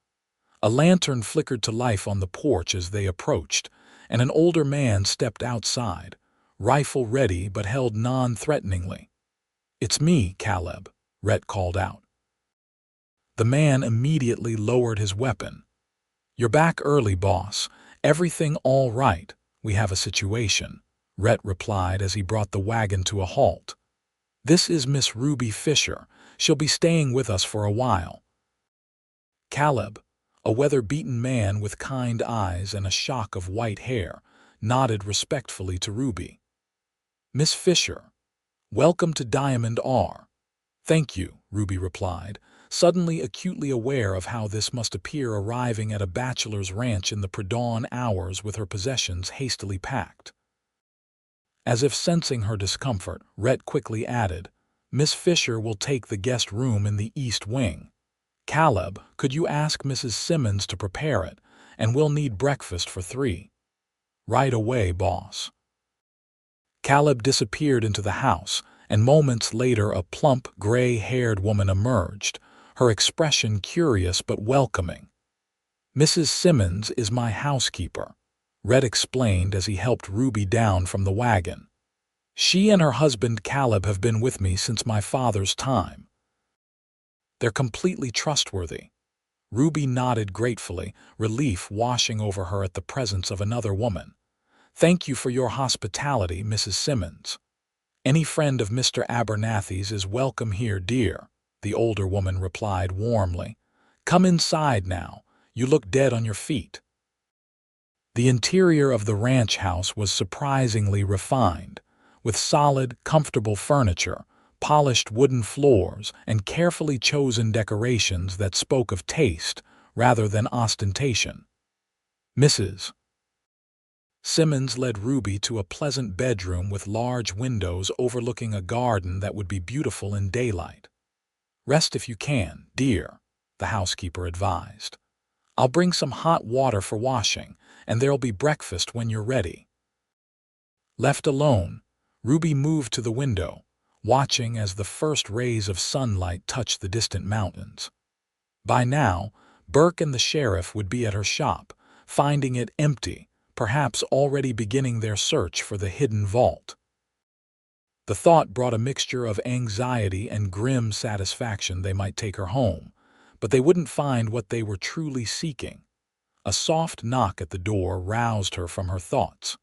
A lantern flickered to life on the porch as they approached, and an older man stepped outside, rifle ready but held non-threateningly. "It's me, Caleb," Rhett called out. The man immediately lowered his weapon. "You're back early, boss. Everything all right? We have a situation," Rhett replied as he brought the wagon to a halt. "This is Miss Ruby Fischer. She'll be staying with us for a while." Caleb, a weather-beaten man with kind eyes and a shock of white hair, nodded respectfully to Ruby. "Miss Fischer, welcome to Diamond R." "Thank you," Ruby replied, suddenly acutely aware of how this must appear arriving at a bachelor's ranch in the pre-dawn hours with her possessions hastily packed. As if sensing her discomfort, Rhett quickly added, "Miss Fischer will take the guest room in the east wing. Caleb, could you ask Mrs. Simmons to prepare it, and we'll need breakfast for 3. "Right away, boss." Caleb disappeared into the house, and moments later a plump, gray-haired woman emerged, her expression curious but welcoming. "Mrs. Simmons is my housekeeper," Rhett explained as he helped Ruby down from the wagon. "She and her husband Caleb have been with me since my father's time. They're completely trustworthy." Ruby nodded gratefully, relief washing over her at the presence of another woman. "Thank you for your hospitality, Mrs. Simmons. Any friend of Mr. Abernathy's is welcome here, dear," the older woman replied warmly. "Come inside now. You look dead on your feet." The interior of the ranch house was surprisingly refined, with solid, comfortable furniture, polished wooden floors, and carefully chosen decorations that spoke of taste rather than ostentation. Mrs. Simmons led Ruby to a pleasant bedroom with large windows overlooking a garden that would be beautiful in daylight. "Rest if you can, dear," the housekeeper advised. "I'll bring some hot water for washing, and there'll be breakfast when you're ready." Left alone, Ruby moved to the window, watching as the first rays of sunlight touched the distant mountains. By now, Burke and the sheriff would be at her shop, finding it empty, perhaps already beginning their search for the hidden vault. The thought brought a mixture of anxiety and grim satisfaction they might take her home, but they wouldn't find what they were truly seeking. A soft knock at the door roused her from her thoughts.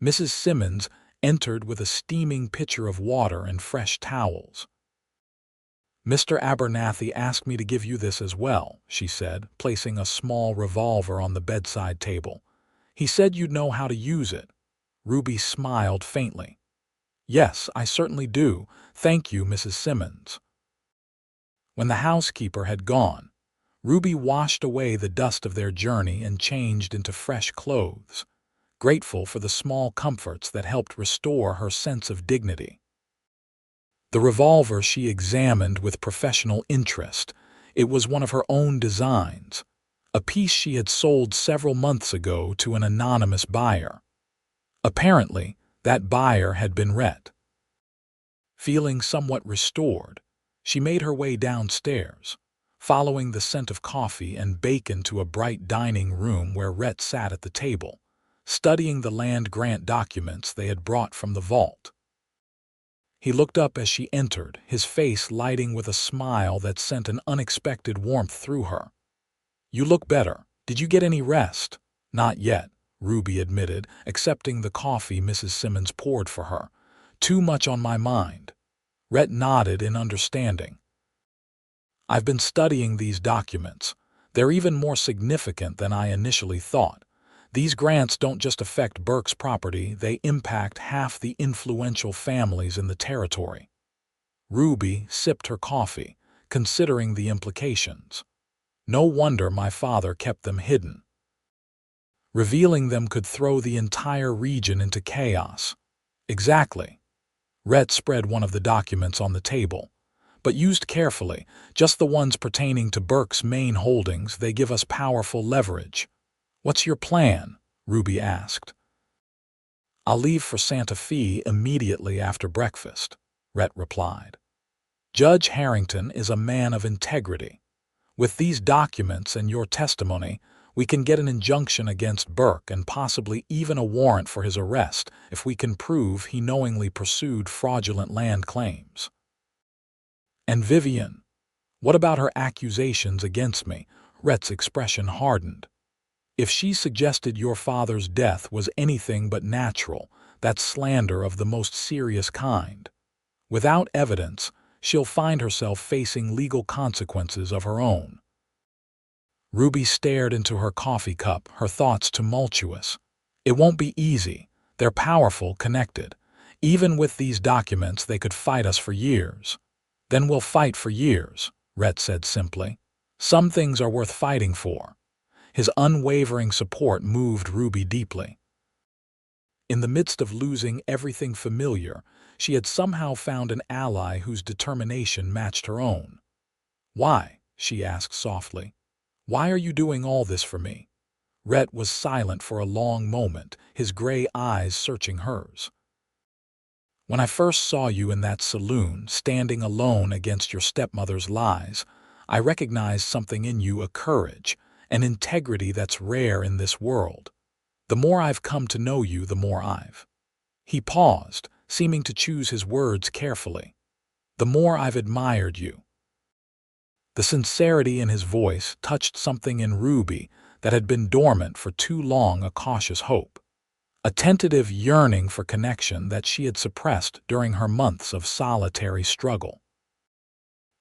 Mrs. Simmons entered with a steaming pitcher of water and fresh towels. "Mr. Abernathy asked me to give you this as well," she said, placing a small revolver on the bedside table. "He said you'd know how to use it." Ruby smiled faintly. "Yes, I certainly do. Thank you, Mrs. Simmons." When the housekeeper had gone, Ruby washed away the dust of their journey and changed into fresh clothes, grateful for the small comforts that helped restore her sense of dignity. The revolver she examined with professional interest. It was one of her own designs, a piece she had sold several months ago to an anonymous buyer. Apparently, that buyer had been Rhett. Feeling somewhat restored, she made her way downstairs, following the scent of coffee and bacon to a bright dining room where Rhett sat at the table, studying the land grant documents they had brought from the vault. He looked up as she entered, his face lighting with a smile that sent an unexpected warmth through her. "You look better. Did you get any rest?" "Not yet," Ruby admitted, accepting the coffee Mrs. Simmons poured for her. "Too much on my mind." Rhett nodded in understanding. "I've been studying these documents. They're even more significant than I initially thought. These grants don't just affect Burke's property, they impact half the influential families in the territory." Ruby sipped her coffee, considering the implications. "No wonder my father kept them hidden. Revealing them could throw the entire region into chaos." "Exactly." Rhett spread one of the documents on the table. but used carefully, just the ones pertaining to Burke's main holdings, they give us powerful leverage. What's your plan? Ruby asked. I'll leave for Santa Fe immediately after breakfast, Rhett replied. Judge Harrington is a man of integrity. With these documents and your testimony, we can get an injunction against Burke and possibly even a warrant for his arrest if we can prove he knowingly pursued fraudulent land claims. And Vivian, what about her accusations against me? Rhett's expression hardened. If she suggested your father's death was anything but natural, that's slander of the most serious kind. Without evidence, she'll find herself facing legal consequences of her own. Ruby stared into her coffee cup, her thoughts tumultuous. It won't be easy. They're powerful, connected. Even with these documents, they could fight us for years. Then we'll fight for years, Rhett said simply. Some things are worth fighting for. His unwavering support moved Ruby deeply. In the midst of losing everything familiar, she had somehow found an ally whose determination matched her own. Why? She asked softly. Why are you doing all this for me? Rhett was silent for a long moment, his gray eyes searching hers. When I first saw you in that saloon, standing alone against your stepmother's lies, I recognized something in you, a courage, an integrity that's rare in this world. The more I've come to know you, the more I've... He paused, seeming to choose his words carefully. The more I've admired you. The sincerity in his voice touched something in Ruby that had been dormant for too long, a cautious hope. A tentative yearning for connection that she had suppressed during her months of solitary struggle.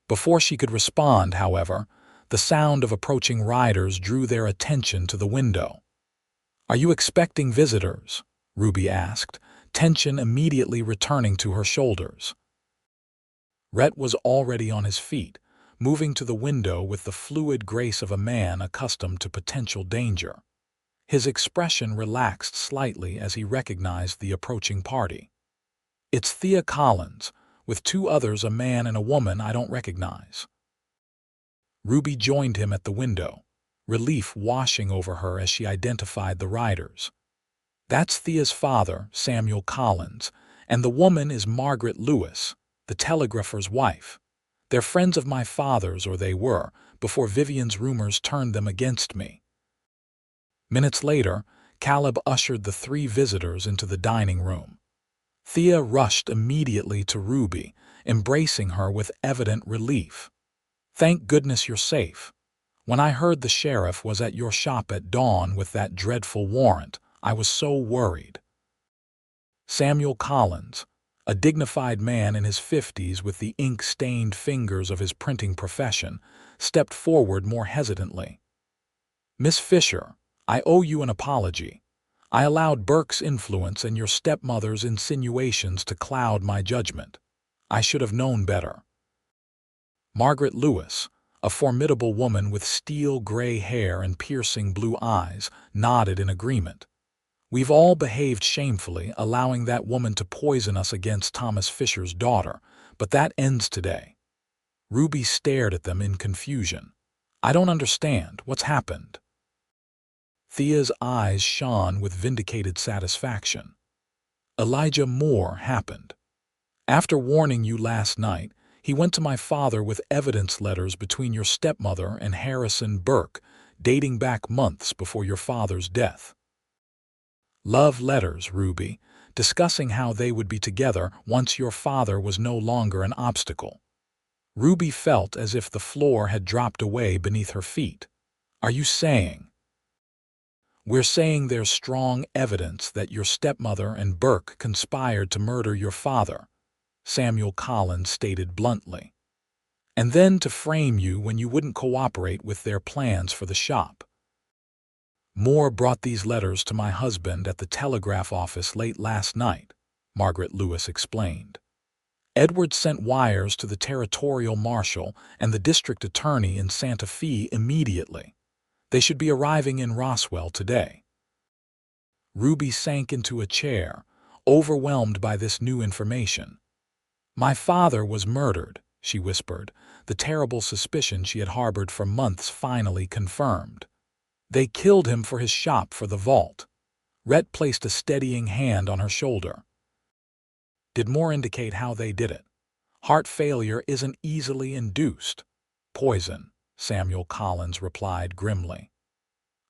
Before she could respond, however, the sound of approaching riders drew their attention to the window. Are you expecting visitors? Ruby asked, tension immediately returning to her shoulders. Rhett was already on his feet, moving to the window with the fluid grace of a man accustomed to potential danger. His expression relaxed slightly as he recognized the approaching party. It's Thea Collins, with two others, a man and a woman I don't recognize. Ruby joined him at the window, relief washing over her as she identified the riders. That's Thea's father, Samuel Collins, and the woman is Margaret Lewis, the telegrapher's wife. They're friends of my father's, or they were, before Vivian's rumors turned them against me. Minutes later, Caleb ushered the three visitors into the dining room. Thea rushed immediately to Ruby, embracing her with evident relief. Thank goodness you're safe. When I heard the sheriff was at your shop at dawn with that dreadful warrant, I was so worried. Samuel Collins, a dignified man in his 50s with the ink-stained fingers of his printing profession, stepped forward more hesitantly. Miss Fischer, I owe you an apology. I allowed Burke's influence and your stepmother's insinuations to cloud my judgment. I should have known better. Margaret Lewis, a formidable woman with steel gray hair and piercing blue eyes, nodded in agreement. We've all behaved shamefully, allowing that woman to poison us against Thomas Fisher's daughter, but that ends today. Ruby stared at them in confusion. I don't understand. What's happened? Thea's eyes shone with vindicated satisfaction. Elijah Moore happened. After warning you last night, he went to my father with evidence letters between your stepmother and Harrison Burke, dating back months before your father's death. Love letters, Ruby, discussing how they would be together once your father was no longer an obstacle. Ruby felt as if the floor had dropped away beneath her feet. Are you saying? We're saying there's strong evidence that your stepmother and Burke conspired to murder your father, Samuel Collins stated bluntly. And then to frame you when you wouldn't cooperate with their plans for the shop. Moore brought these letters to my husband at the telegraph office late last night, Margaret Lewis explained. Edward sent wires to the territorial marshal and the district attorney in Santa Fe immediately. They should be arriving in Roswell today. Ruby sank into a chair, overwhelmed by this new information. My father was murdered, she whispered, the terrible suspicion she had harbored for months finally confirmed. They killed him for his shop for the vault. Rhett placed a steadying hand on her shoulder. Did more indicate how they did it? Heart failure isn't easily induced. Poison, Samuel Collins replied grimly.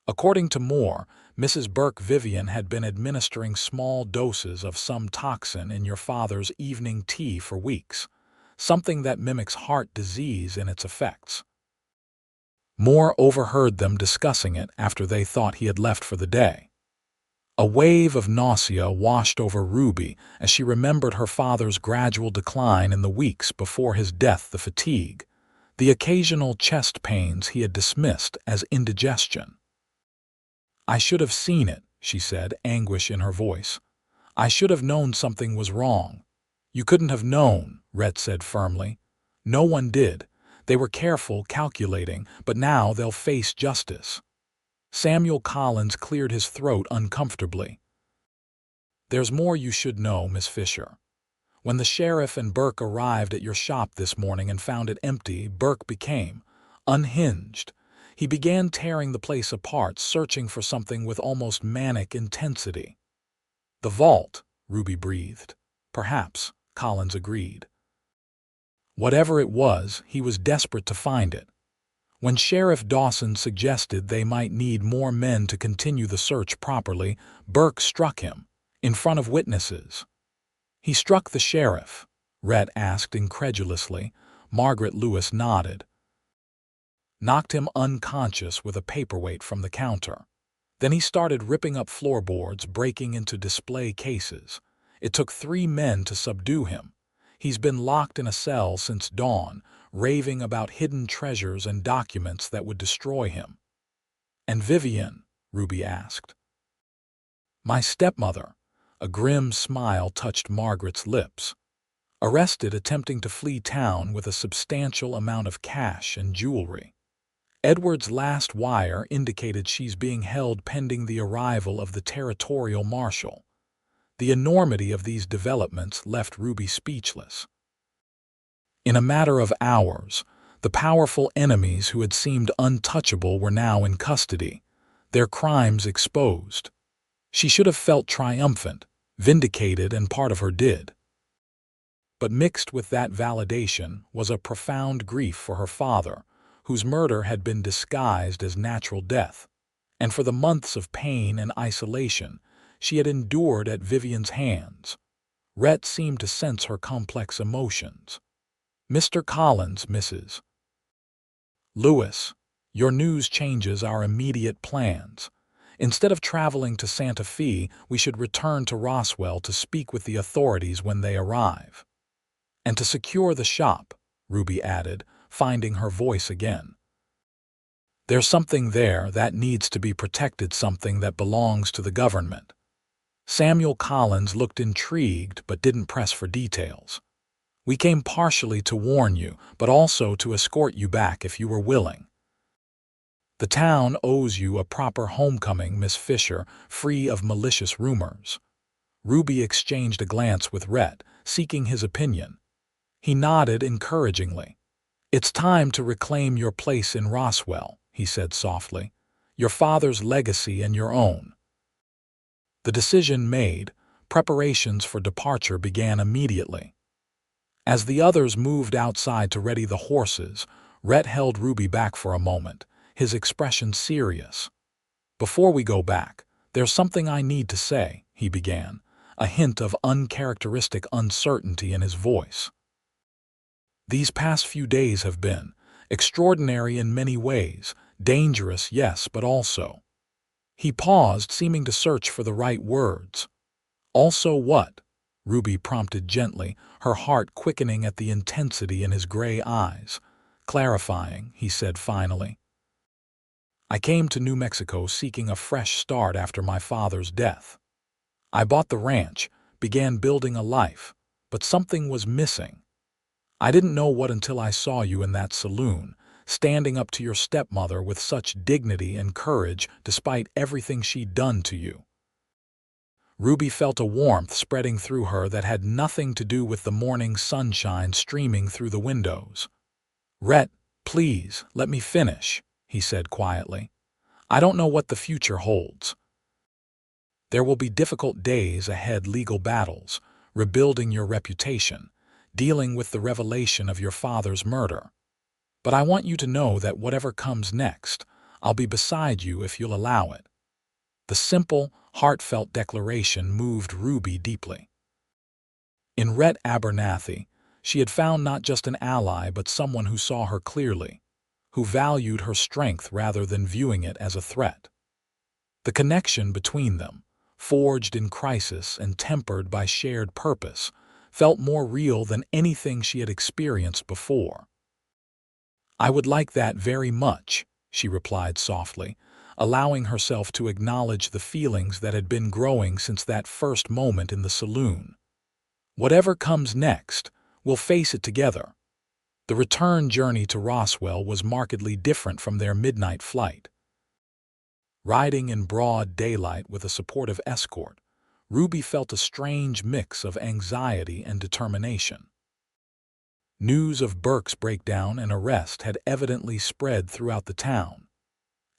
According to Moore, Mrs. Burke Vivian had been administering small doses of some toxin in your father's evening tea for weeks, something that mimics heart disease in its effects. Moore overheard them discussing it after they thought he had left for the day. A wave of nausea washed over Ruby as she remembered her father's gradual decline in the weeks before his death, the fatigue, the occasional chest pains he had dismissed as indigestion. I should have seen it, she said, anguish in her voice. I should have known something was wrong. You couldn't have known, Rhett said firmly. No one did. They were careful, calculating, but now they'll face justice. Samuel Collins cleared his throat uncomfortably. There's more you should know, Miss Fischer. When the sheriff and Burke arrived at your shop this morning and found it empty, Burke became unhinged. He began tearing the place apart, searching for something with almost manic intensity. The vault, Ruby breathed. Perhaps, Collins agreed. Whatever it was, he was desperate to find it. When Sheriff Dawson suggested they might need more men to continue the search properly, Burke struck him, in front of witnesses. He struck the sheriff? Rhett asked incredulously. Margaret Lewis nodded. Knocked him unconscious with a paperweight from the counter. Then he started ripping up floorboards, breaking into display cases. It took 3 men to subdue him. He's been locked in a cell since dawn, raving about hidden treasures and documents that would destroy him. And Vivian? Ruby asked. My stepmother. A grim smile touched Margaret's lips. Arrested attempting to flee town with a substantial amount of cash and jewelry. Edward's last wire indicated she's being held pending the arrival of the territorial marshal. The enormity of these developments left Ruby speechless. In a matter of hours, the powerful enemies who had seemed untouchable were now in custody, their crimes exposed. She should have felt triumphant, vindicated, and part of her did. But mixed with that validation was a profound grief for her father, whose murder had been disguised as natural death, and for the months of pain and isolation she had endured at Vivian's hands. Rhett seemed to sense her complex emotions. Mr. Collins, Mrs. Lewis, your news changes our immediate plans. Instead of traveling to Santa Fe, we should return to Roswell to speak with the authorities when they arrive. And to secure the shop, Ruby added, finding her voice again. There's something there that needs to be protected, something that belongs to the government. Samuel Collins looked intrigued but didn't press for details. We came partially to warn you, but also to escort you back if you were willing. The town owes you a proper homecoming, Miss Fischer, free of malicious rumors. Ruby exchanged a glance with Rhett, seeking his opinion. He nodded encouragingly. It's time to reclaim your place in Roswell, he said softly. Your father's legacy and your own. The decision made, preparations for departure began immediately. As the others moved outside to ready the horses, Rhett held Ruby back for a moment, his expression serious. Before we go back, there's something I need to say, he began, a hint of uncharacteristic uncertainty in his voice. These past few days have been extraordinary in many ways, dangerous, yes, but also. He paused, seeming to search for the right words. Also what? Ruby prompted gently, her heart quickening at the intensity in his gray eyes. Clarifying, he said finally. I came to New Mexico seeking a fresh start after my father's death. I bought the ranch, began building a life, but something was missing. I didn't know what until I saw you in that saloon, standing up to your stepmother with such dignity and courage despite everything she'd done to you. Ruby felt a warmth spreading through her that had nothing to do with the morning sunshine streaming through the windows. "Rhett, please, let me finish," he said quietly. "I don't know what the future holds. There will be difficult days ahead, legal battles, rebuilding your reputation, dealing with the revelation of your father's murder. But I want you to know that whatever comes next, I'll be beside you if you'll allow it." The simple, heartfelt declaration moved Ruby deeply. In Rhett Abernathy, she had found not just an ally but someone who saw her clearly, who valued her strength rather than viewing it as a threat. The connection between them, forged in crisis and tempered by shared purpose, felt more real than anything she had experienced before. "I would like that very much," she replied softly, allowing herself to acknowledge the feelings that had been growing since that first moment in the saloon. "Whatever comes next, we'll face it together." The return journey to Roswell was markedly different from their midnight flight. Riding in broad daylight with a supportive escort, Ruby felt a strange mix of anxiety and determination. News of Burke's breakdown and arrest had evidently spread throughout the town.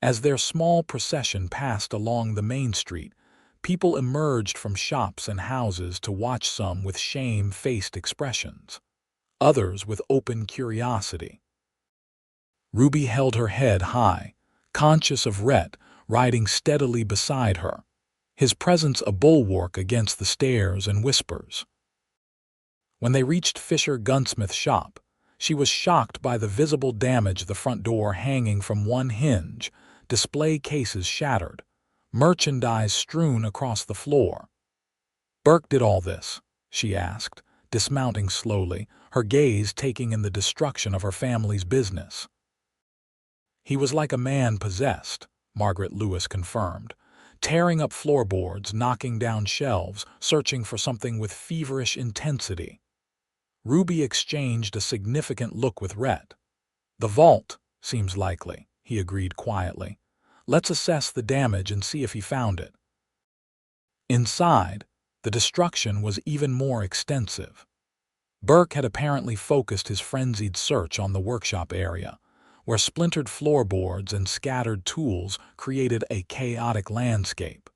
As their small procession passed along the main street, people emerged from shops and houses to watch, some with shame-faced expressions, others with open curiosity. Ruby held her head high, conscious of Rhett riding steadily beside her, his presence a bulwark against the stares and whispers. When they reached Fischer gunsmith shop, she was shocked by the visible damage, the front door hanging from one hinge, display cases shattered, merchandise strewn across the floor. "Burke did all this?" she asked, dismounting slowly, her gaze taking in the destruction of her family's business. "He was like a man possessed," Margaret Lewis confirmed, tearing up floorboards, knocking down shelves, searching for something with feverish intensity. Ruby exchanged a significant look with Rhett. "The vault seems likely," he agreed quietly. "Let's assess the damage and see if he found it." Inside, the destruction was even more extensive. Burke had apparently focused his frenzied search on the workshop area, where splintered floorboards and scattered tools created a chaotic landscape.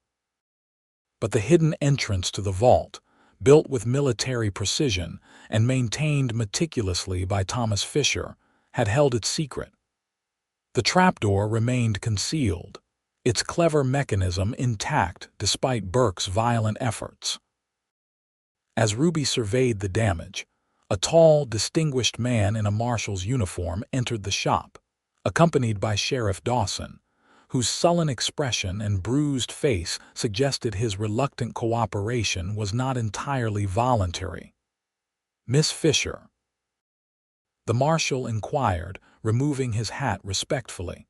But the hidden entrance to the vault, built with military precision and maintained meticulously by Thomas Fischer, had held its secret. The trapdoor remained concealed, its clever mechanism intact despite Burke's violent efforts. As Ruby surveyed the damage, a tall, distinguished man in a marshal's uniform entered the shop, accompanied by Sheriff Dawson, whose sullen expression and bruised face suggested his reluctant cooperation was not entirely voluntary. "Miss Fischer?" the marshal inquired, removing his hat respectfully.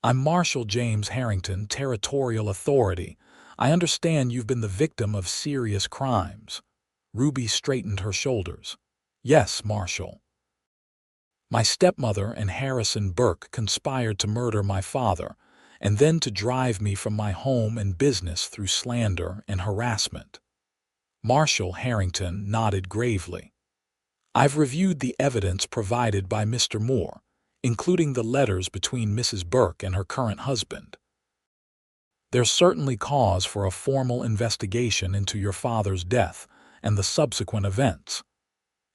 "I'm Marshal James Harrington, Territorial Authority. I understand you've been the victim of serious crimes." Ruby straightened her shoulders. "Yes, Marshal. My stepmother and Harrison Burke conspired to murder my father, and then to drive me from my home and business through slander and harassment." Marshal Harrington nodded gravely. "I've reviewed the evidence provided by Mr. Moore, including the letters between Mrs. Burke and her current husband. There's certainly cause for a formal investigation into your father's death and the subsequent events."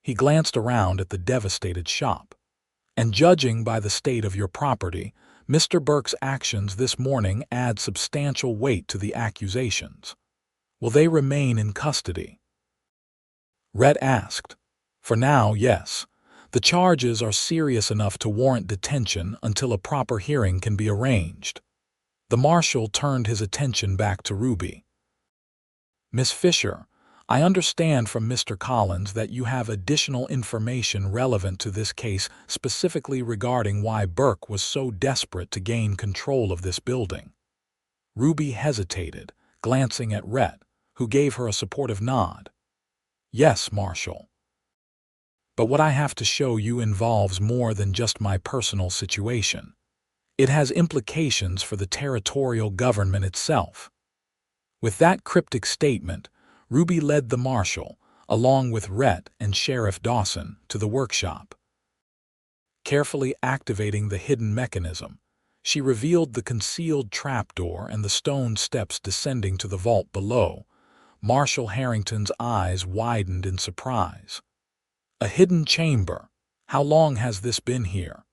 He glanced around at the devastated shop. "And judging by the state of your property, Mr. Burke's actions this morning add substantial weight to the accusations. Will they remain in custody?" Rhett asked. "For now, yes. The charges are serious enough to warrant detention until a proper hearing can be arranged." The marshal turned his attention back to Ruby. "Miss Fischer, I understand from Mr. Collins that you have additional information relevant to this case, specifically regarding why Burke was so desperate to gain control of this building." Ruby hesitated, glancing at Rhett, who gave her a supportive nod. "Yes, Marshal. But what I have to show you involves more than just my personal situation. It has implications for the territorial government itself." With that cryptic statement, Ruby led the marshal, along with Rhett and Sheriff Dawson, to the workshop. Carefully activating the hidden mechanism, she revealed the concealed trapdoor and the stone steps descending to the vault below. Marshal Harrington's eyes widened in surprise. A hidden chamber. How long has this been here?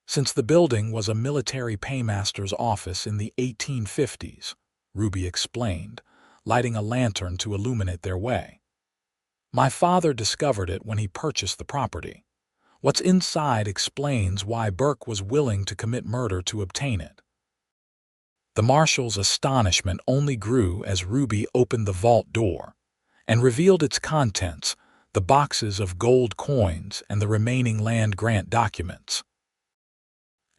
Since the building was a military paymaster's office in the 1850s, Ruby explained, lighting a lantern to illuminate their way. My father discovered it when he purchased the property. What's inside explains why Burke was willing to commit murder to obtain it. The marshal's astonishment only grew as Ruby opened the vault door and revealed its contents, the boxes of gold coins and the remaining land grant documents.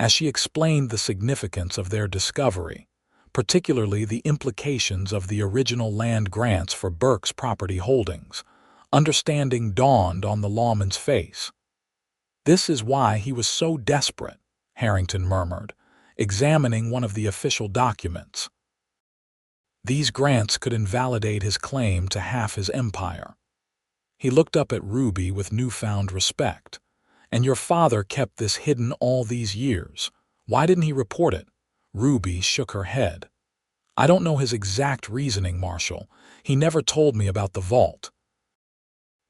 As she explained the significance of their discovery, particularly the implications of the original land grants for Burke's property holdings, understanding dawned on the lawman's face. "This is why he was so desperate," Harrington murmured, examining one of the official documents. These grants could invalidate his claim to half his empire. He looked up at Ruby with newfound respect. "And your father kept this hidden all these years. Why didn't he report it?" Ruby shook her head. "I don't know his exact reasoning, Marshal. He never told me about the vault.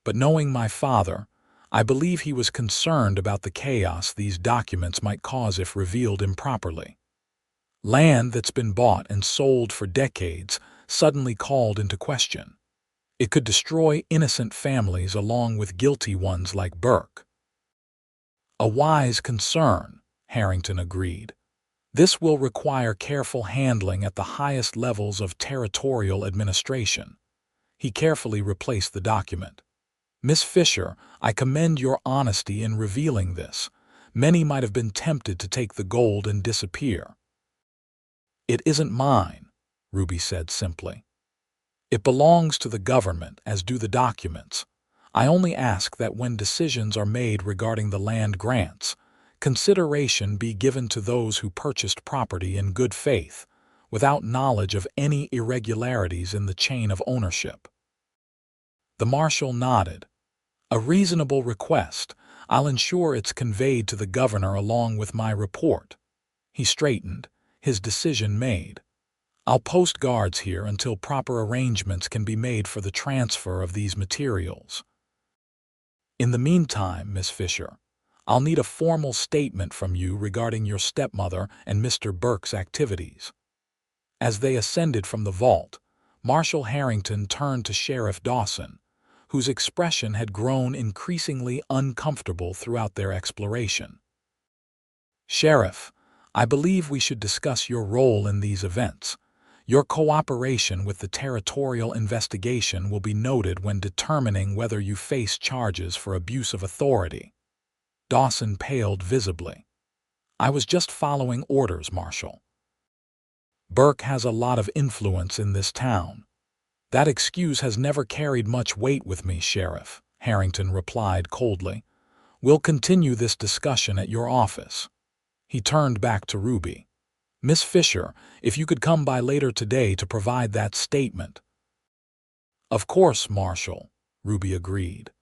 But knowing my father, I believe he was concerned about the chaos these documents might cause if revealed improperly. Land that's been bought and sold for decades suddenly called into question. It could destroy innocent families along with guilty ones like Burke." "A wise concern," Harrington agreed. "This will require careful handling at the highest levels of territorial administration." He carefully replaced the document. "Miss Fischer, I commend your honesty in revealing this. Many might have been tempted to take the gold and disappear." "It isn't mine," Ruby said simply. "It belongs to the government, as do the documents. I only ask that when decisions are made regarding the land grants, consideration be given to those who purchased property in good faith, without knowledge of any irregularities in the chain of ownership." The marshal nodded. "A reasonable request. I'll ensure it's conveyed to the governor along with my report." He straightened, his decision made. "I'll post guards here until proper arrangements can be made for the transfer of these materials. In the meantime, Miss Fischer, I'll need a formal statement from you regarding your stepmother and Mr. Burke's activities." As they ascended from the vault, Marshal Harrington turned to Sheriff Dawson, whose expression had grown increasingly uncomfortable throughout their exploration. "Sheriff, I believe we should discuss your role in these events. Your cooperation with the territorial investigation will be noted when determining whether you face charges for abuse of authority." Dawson paled visibly. "I was just following orders, Marshal." "Burke has a lot of influence in this town." "That excuse has never carried much weight with me, Sheriff," Harrington replied coldly. "We'll continue this discussion at your office." He turned back to Ruby. "Miss Fischer, if you could come by later today to provide that statement." "Of course, Marshal," Ruby agreed.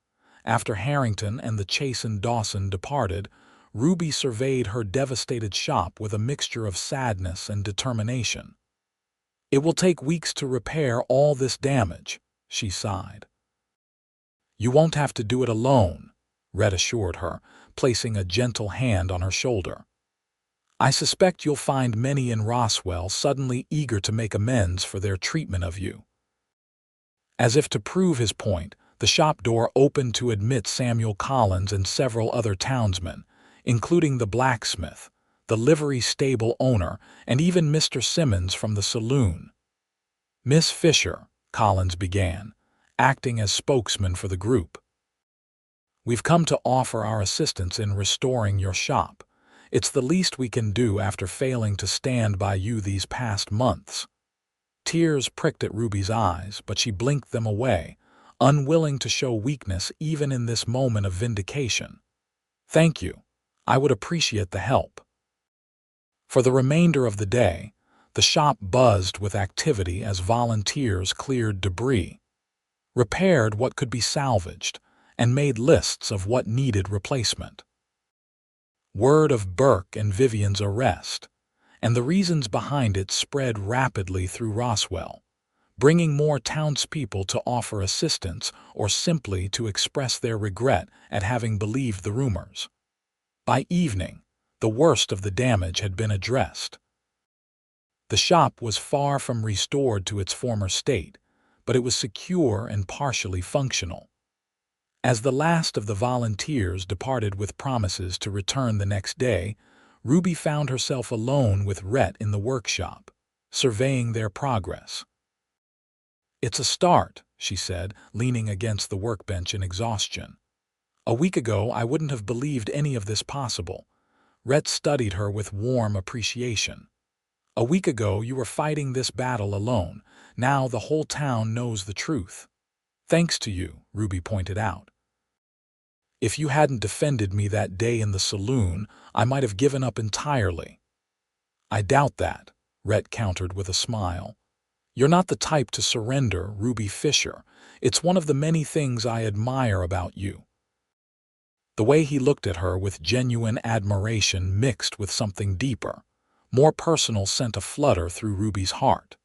After Harrington and the chastened Dawson departed, Ruby surveyed her devastated shop with a mixture of sadness and determination. "It will take weeks to repair all this damage," she sighed. "You won't have to do it alone," Rhett assured her, placing a gentle hand on her shoulder. "I suspect you'll find many in Roswell suddenly eager to make amends for their treatment of you." As if to prove his point, the shop door opened to admit Samuel Collins and several other townsmen, including the blacksmith, the livery stable owner, and even Mr. Simmons from the saloon. "Miss Fischer," Collins began, acting as spokesman for the group, "we've come to offer our assistance in restoring your shop. It's the least we can do after failing to stand by you these past months." Tears pricked at Ruby's eyes, but she blinked them away, unwilling to show weakness even in this moment of vindication. "Thank you. I would appreciate the help." For the remainder of the day, The shop buzzed with activity as volunteers cleared debris, repaired what could be salvaged, and made lists of what needed replacement. Word of Burke and Vivian's arrest, and the reasons behind it spread rapidly through Roswell, bringing more townspeople to offer assistance or simply to express their regret at having believed the rumors. By evening, the worst of the damage had been addressed. The shop was far from restored to its former state, but it was secure and partially functional. As the last of the volunteers departed with promises to return the next day, Ruby found herself alone with Rhett in the workshop, surveying their progress. "It's a start," she said, leaning against the workbench in exhaustion. "A week ago, I wouldn't have believed any of this possible." Rhett studied her with warm appreciation. "A week ago, you were fighting this battle alone. Now the whole town knows the truth." "Thanks to you," Ruby pointed out. "If you hadn't defended me that day in the saloon, I might have given up entirely." "I doubt that," Rhett countered with a smile. "You're not the type to surrender, Ruby Fischer. It's one of the many things I admire about you." The way he looked at her with genuine admiration mixed with something deeper, more personal, sent a flutter through Ruby's heart.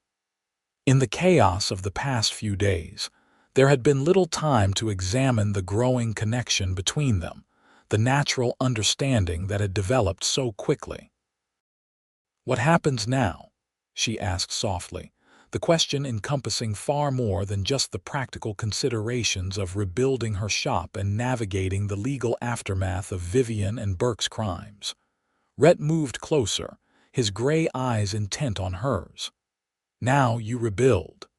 In the chaos of the past few days, there had been little time to examine the growing connection between them, the natural understanding that had developed so quickly. "What happens now?" she asked softly, the question encompassing far more than just the practical considerations of rebuilding her shop and navigating the legal aftermath of Vivian and Burke's crimes. Rhett moved closer, his gray eyes intent on hers. "Now you rebuild.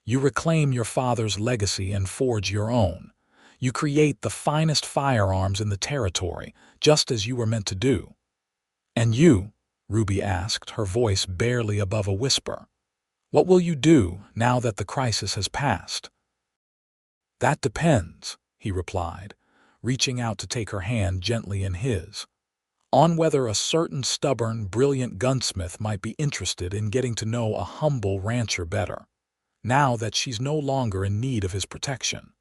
You reclaim your father's legacy and forge your own. You create the finest firearms in the territory, just as you were meant to do." "And you?" Ruby asked, her voice barely above a whisper. "What will you do now that the crisis has passed?" "That depends," he replied, reaching out to take her hand gently in his, "on whether a certain stubborn, brilliant gunsmith might be interested in getting to know a humble rancher better, now that she's no longer in need of his protection."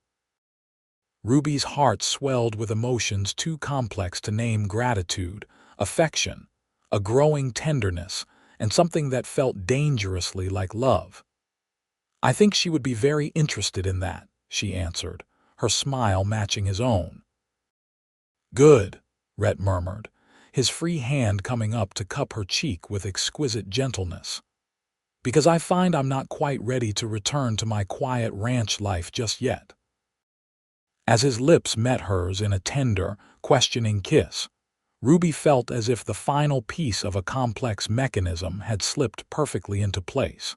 Ruby's heart swelled with emotions too complex to name: gratitude, affection, a growing tenderness, and something that felt dangerously like love. "I think she would be very interested in that," she answered, her smile matching his own. "Good," Rhett murmured, his free hand coming up to cup her cheek with exquisite gentleness. "Because I find I'm not quite ready to return to my quiet ranch life just yet." As his lips met hers in a tender, questioning kiss, Ruby felt as if the final piece of a complex mechanism had slipped perfectly into place.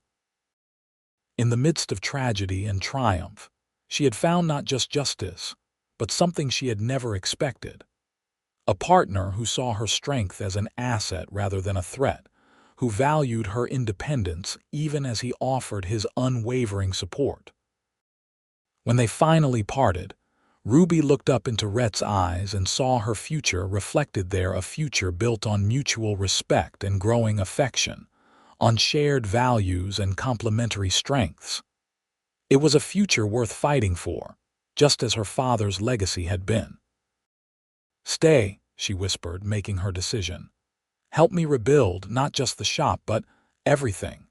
In the midst of tragedy and triumph, she had found not just justice, but something she had never expected. A partner who saw her strength as an asset rather than a threat, who valued her independence even as he offered his unwavering support. When they finally parted, Ruby looked up into Rhett's eyes and saw her future reflected there, a future built on mutual respect and growing affection, on shared values and complementary strengths. It was a future worth fighting for, just as her father's legacy had been. "Stay," she whispered, making her decision. "Help me rebuild not just the shop, but everything."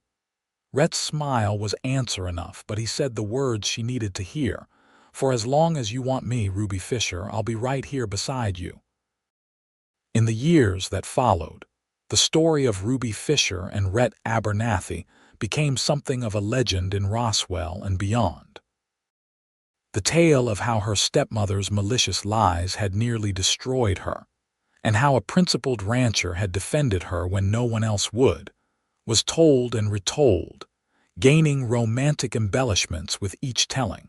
Rhett's smile was answer enough, but he said the words she needed to hear. "For as long as you want me, Ruby Fischer, I'll be right here beside you." In the years that followed, the story of Ruby Fischer and Rhett Abernathy became something of a legend in Roswell and beyond. The tale of how her stepmother's malicious lies had nearly destroyed her, and how a principled rancher had defended her when no one else would, was told and retold, gaining romantic embellishments with each telling.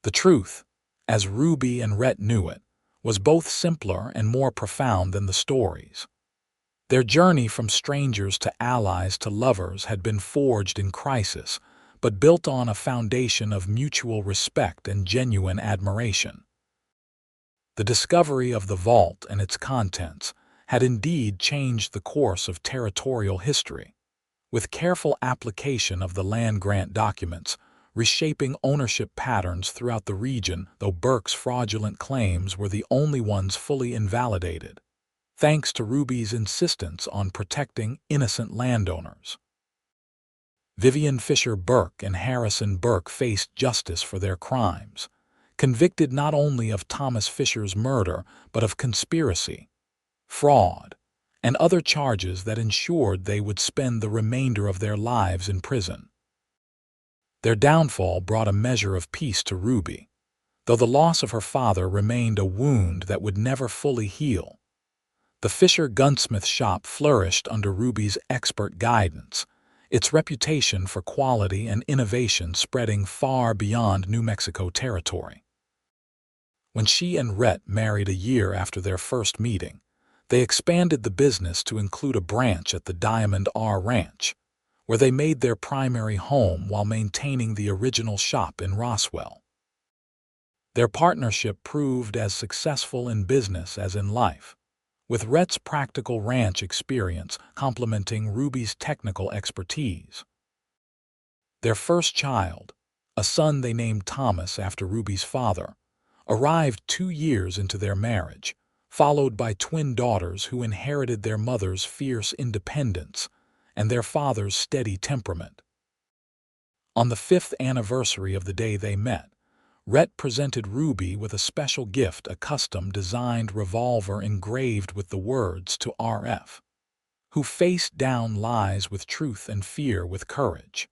The truth, as Ruby and Rhett knew it, was both simpler and more profound than the stories. Their journey from strangers to allies to lovers had been forged in crisis, but built on a foundation of mutual respect and genuine admiration. The discovery of the vault and its contents had indeed changed the course of territorial history. With careful application of the land grant documents, reshaping ownership patterns throughout the region, though Burke's fraudulent claims were the only ones fully invalidated, thanks to Ruby's insistence on protecting innocent landowners. Vivian Fisher Burke and Harrison Burke faced justice for their crimes, convicted not only of Thomas Fisher's murder but of conspiracy, fraud, and other charges that ensured they would spend the remainder of their lives in prison. Their downfall brought a measure of peace to Ruby, though the loss of her father remained a wound that would never fully heal. The Fischer gunsmith shop flourished under Ruby's expert guidance, its reputation for quality and innovation spreading far beyond New Mexico territory. When she and Rhett married a year after their first meeting, they expanded the business to include a branch at the Diamond R Ranch, where they made their primary home while maintaining the original shop in Roswell. Their partnership proved as successful in business as in life, with Rhett's practical ranch experience complementing Ruby's technical expertise. Their first child, a son they named Thomas after Ruby's father, arrived 2 years into their marriage, followed by twin daughters who inherited their mother's fierce independence and their father's steady temperament. On the 5th anniversary of the day they met, Rhett presented Ruby with a special gift, a custom-designed revolver engraved with the words to RF, who faced down lies with truth and fear with courage.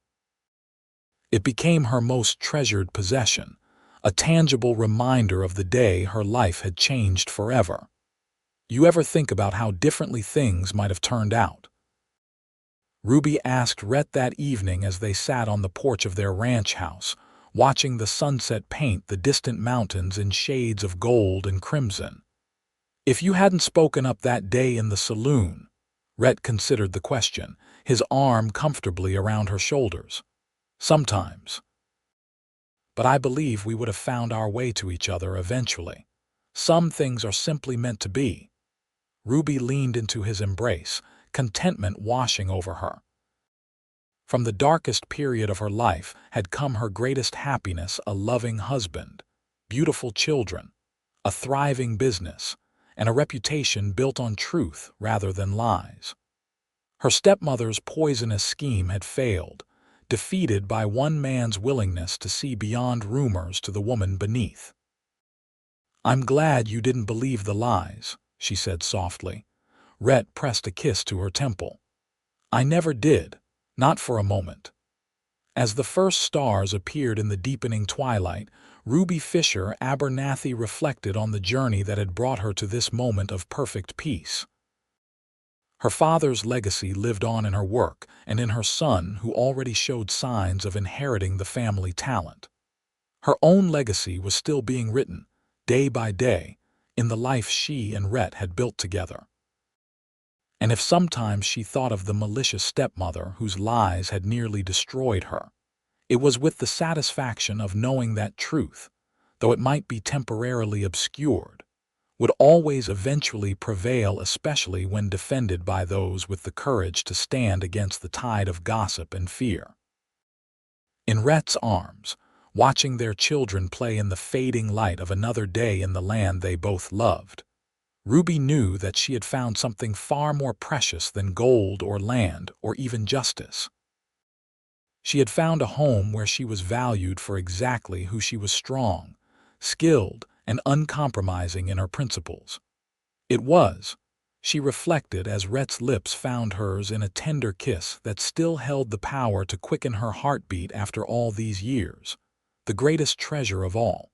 It became her most treasured possession, a tangible reminder of the day her life had changed forever. You ever think about how differently things might have turned out? Ruby asked Rhett that evening as they sat on the porch of their ranch house, watching the sunset paint the distant mountains in shades of gold and crimson. If you hadn't spoken up that day in the saloon, Rhett considered the question, his arm comfortably around her shoulders. Sometimes. But I believe we would have found our way to each other eventually. Some things are simply meant to be. Ruby leaned into his embrace, contentment washing over her. From the darkest period of her life had come her greatest happiness, a loving husband, beautiful children, a thriving business, and a reputation built on truth rather than lies. Her stepmother's poisonous scheme had failed, defeated by one man's willingness to see beyond rumors to the woman beneath. "I'm glad you didn't believe the lies," she said softly. Rhett pressed a kiss to her temple. "I never did, not for a moment." As the first stars appeared in the deepening twilight, Ruby Fischer Abernathy reflected on the journey that had brought her to this moment of perfect peace. Her father's legacy lived on in her work and in her son, who already showed signs of inheriting the family talent. Her own legacy was still being written, day by day, in the life she and Rhett had built together. And if sometimes she thought of the malicious stepmother whose lies had nearly destroyed her, it was with the satisfaction of knowing that truth, though it might be temporarily obscured, would always eventually prevail, especially when defended by those with the courage to stand against the tide of gossip and fear. In Rhett's arms, watching their children play in the fading light of another day in the land they both loved, Ruby knew that she had found something far more precious than gold or land or even justice. She had found a home where she was valued for exactly who she was: strong, skilled, and uncompromising in her principles. It was, she reflected as Rhett's lips found hers in a tender kiss that still held the power to quicken her heartbeat after all these years, the greatest treasure of all.